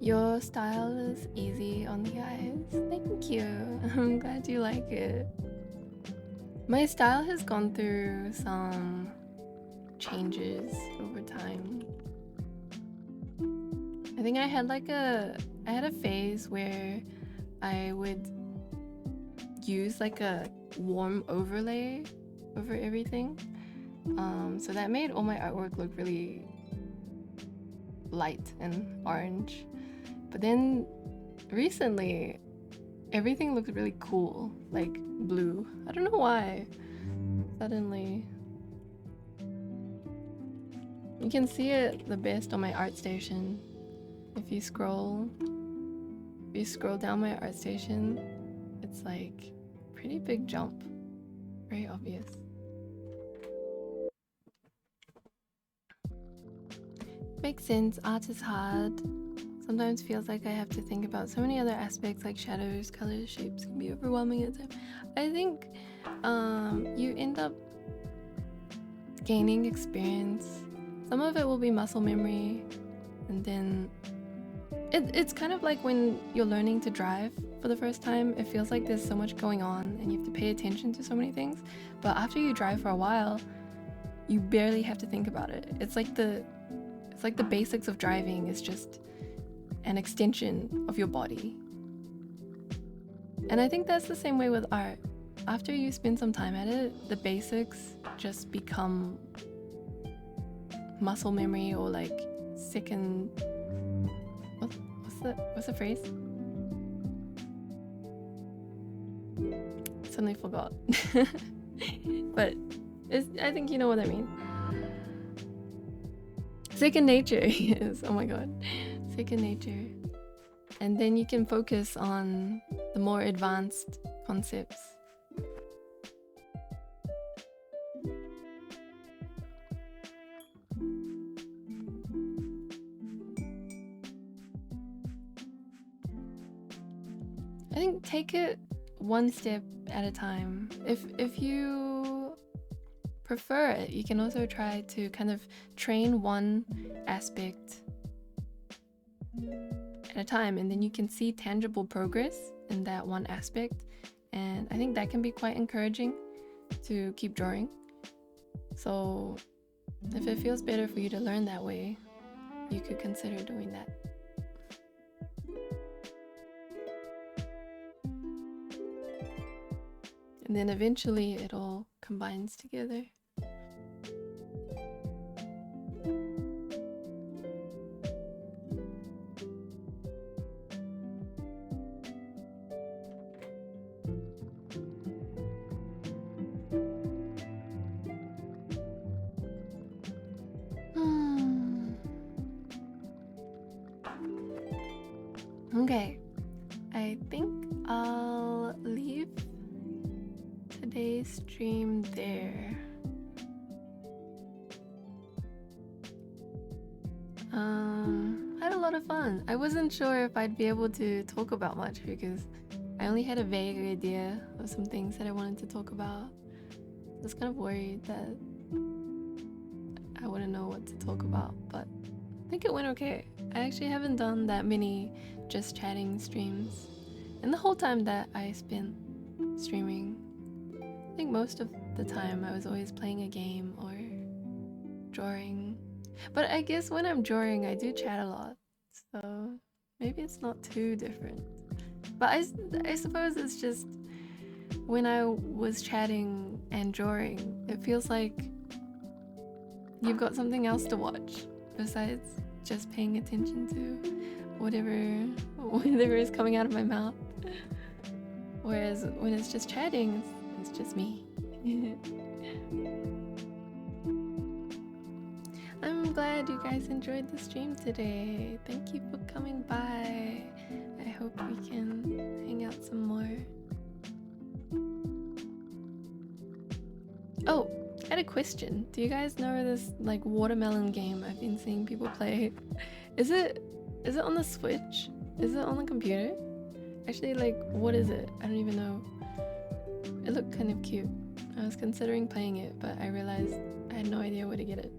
Your style is easy on the eyes. Thank you. I'm glad you like it. My style has gone through some changes over time. I think I had a phase where I would use like a warm overlay over everything. So that made all my artwork look really light and orange. But then recently, everything looks really cool, like blue. I don't know why. Suddenly. You can see it the best on my ArtStation. If you scroll down my ArtStation, it's like pretty big jump. Very obvious. Makes sense, art is hard. Sometimes feels like I have to think about so many other aspects like shadows, colors, shapes can be overwhelming at times. I think you end up gaining experience. Some of it will be muscle memory, and then it's kind of like when you're learning to drive for the first time. It feels like there's so much going on and you have to pay attention to so many things, but after you drive for a while, you barely have to think about it. It's like the basics of driving is just an extension of your body. And I think that's the same way with art. After you spend some time at it, the basics just become muscle memory, or like second... What's the phrase? Suddenly forgot. But I think you know what I mean. Second nature, yes, oh my god. Second nature. And then you can focus on the more advanced concepts. I think take it one step at a time. If you prefer it, you can also try to kind of train one aspect at a time, and then you can see tangible progress in that one aspect, and I think that can be quite encouraging to keep drawing. So if it feels better for you to learn that way, you could consider doing that. And then eventually it all combines together. Okay, I think I'll leave today's stream there. I had a lot of fun. I wasn't sure if I'd be able to talk about much because I only had a vague idea of some things that I wanted to talk about. I was kind of worried that I wouldn't know what to talk about, but I think it went okay. I actually haven't done that many just chatting streams, and the whole time that I spent streaming, I think most of the time I was always playing a game or drawing. But I guess when I'm drawing, I do chat a lot, so maybe it's not too different. But I suppose it's just when I was chatting and drawing, it feels like you've got something else to watch besides just paying attention to whatever is coming out of my mouth. Whereas when it's just chatting, it's just me. I'm glad you guys enjoyed the stream today. Thank you for coming by. I hope we can hang out some more. Oh, I had a question. Do you guys know this like watermelon game I've been seeing people play? Is it on the Switch? Is it on the computer? Actually, like, what is it? I don't even know. It looked kind of cute. I was considering playing it, but I realized I had no idea where to get it.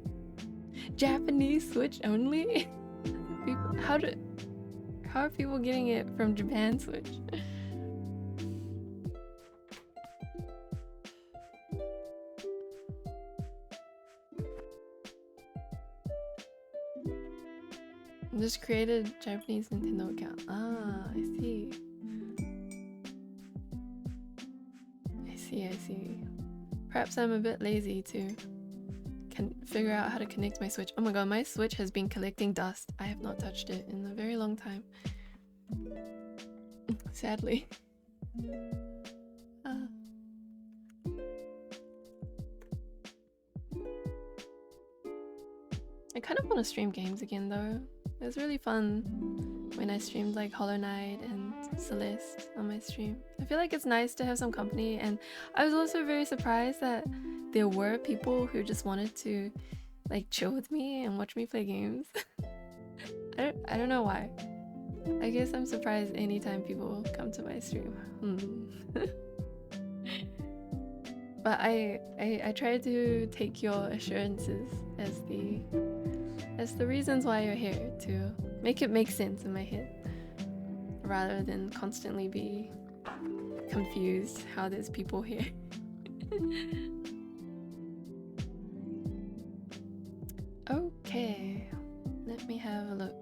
Japanese Switch only? How are people getting it from Japan Switch? Just created a Japanese Nintendo account. Ah, I see. I see. Perhaps I'm a bit lazy to figure out how to connect my Switch. Oh my god, my Switch has been collecting dust. I have not touched it in a very long time. Sadly. I kind of want to stream games again though. It was really fun when I streamed like Hollow Knight and Celeste on my stream. I feel like it's nice to have some company, and I was also very surprised that there were people who just wanted to like chill with me and watch me play games. I don't know why. I guess I'm surprised anytime people come to my stream. But I try to take your assurances as the reasons why you're here, to make it make sense in my head, rather than constantly be confused how there's people here. Okay, let me have a look.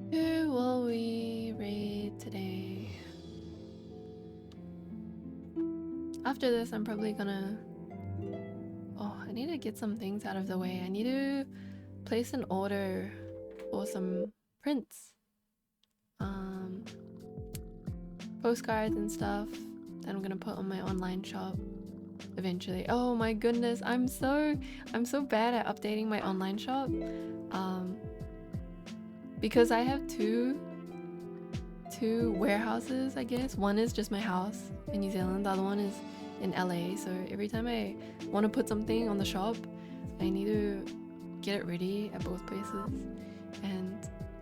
Who will we raid today? After this, I'm probably gonna... Oh, I need to get some things out of the way. I need to place an order for some prints. Postcards and stuff that I'm gonna put on my online shop eventually. Oh my goodness, I'm so bad at updating my online shop. Because I have two warehouses, I guess. One is just my house in New Zealand, the other one is in LA. So every time I want to put something on the shop, I need to get it ready at both places. And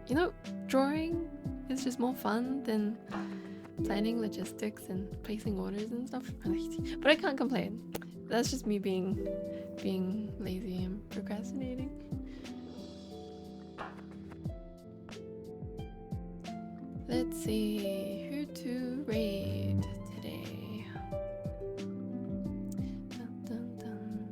you know, drawing is just more fun than planning logistics and placing orders and stuff. But I can't complain. That's just me being lazy and procrastinating. Let's see who to raid today. Dun, dun, dun.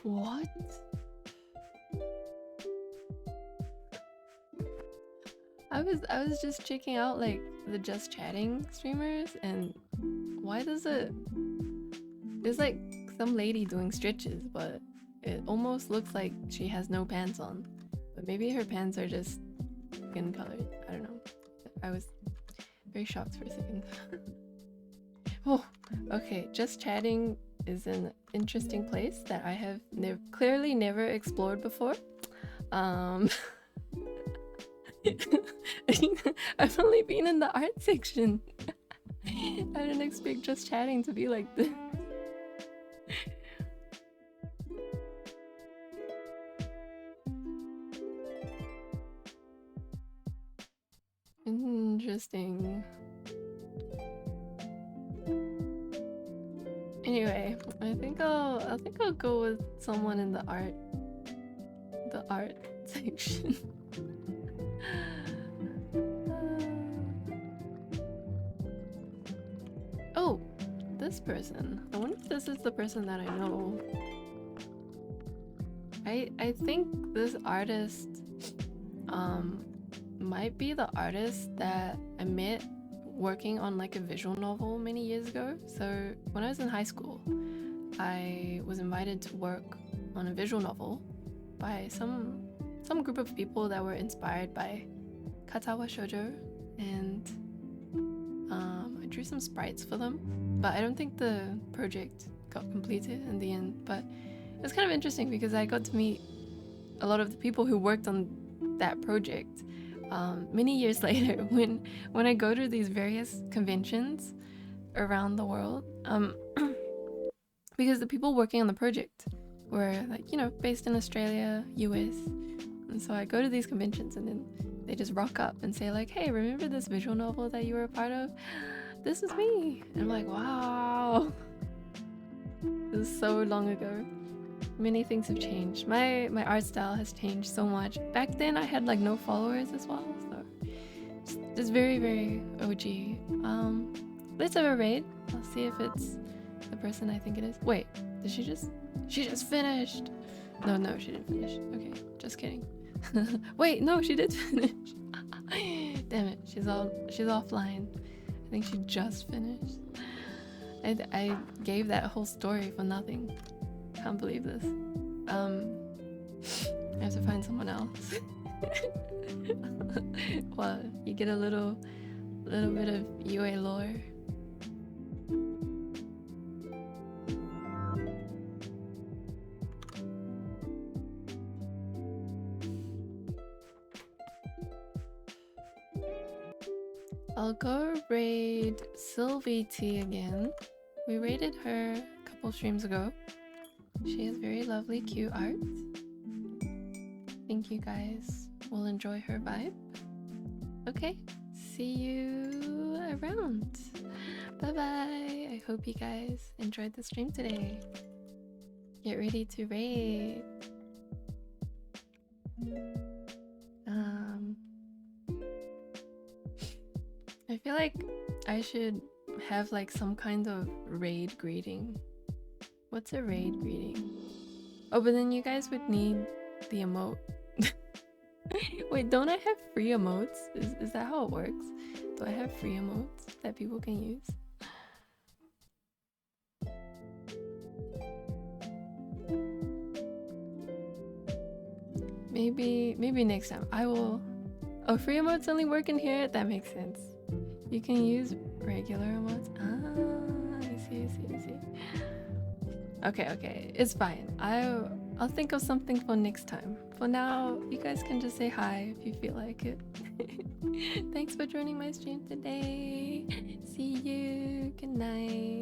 What? I was just checking out like the just chatting streamers, and why does it... There's like some lady doing stretches, but it almost looks like she has no pants on. But maybe her pants are just skin colored. I don't know. I was very shocked for a second. Oh, okay. Just chatting is an interesting place that I have clearly never explored before. I've only been in the art section. I didn't expect just chatting to be like this. Interesting. Anyway, I think I'll go with someone in the art section. Oh, this person. I wonder if this is the person that I know. I think this artist might be the artist that I met working on like a visual novel many years ago. So when I was in high school, I was invited to work on a visual novel by some group of people that were inspired by Katawa Shoujo, and I drew some sprites for them, but I don't think the project got completed in the end. But it was kind of interesting because I got to meet a lot of the people who worked on that project many years later when I go to these various conventions around the world, because the people working on the project were like, you know, based in Australia, US, and so I go to these conventions and then they just rock up and say like, hey, remember this visual novel that you were a part of? This is me. And I'm like, wow, this is so long ago. Many things have changed. My art style has changed so much. Back then I had like no followers as well, so it's very, very OG. Let's have a raid. I'll see if it's the person I think it is. Wait, did she just finished? No, she didn't finish. Okay, just kidding. Wait, no, she did finish. Damn it, she's offline. I think she just finished. I gave that whole story for nothing. Can't believe this. I have to find someone else. Well, you get a little bit of UA lore. I'll go raid Sylvie T again. We raided her a couple streams ago. She has very lovely, cute art. Think you guys will enjoy her vibe. Okay, see you around. Bye bye. I hope you guys enjoyed the stream today. Get ready to raid. I feel like I should have like some kind of raid greeting. What's a raid greeting? Oh, but then you guys would need the emote. Wait, don't I have free emotes? Is that how it works? Do I have free emotes that people can use? Maybe next time I will. Oh, free emotes only work in here? That makes sense. You can use regular emotes. Ah, I see. Okay, it's fine. I'll think of something for next time. For now, you guys can just say hi if you feel like it. Thanks for joining my stream today. See you. Good night.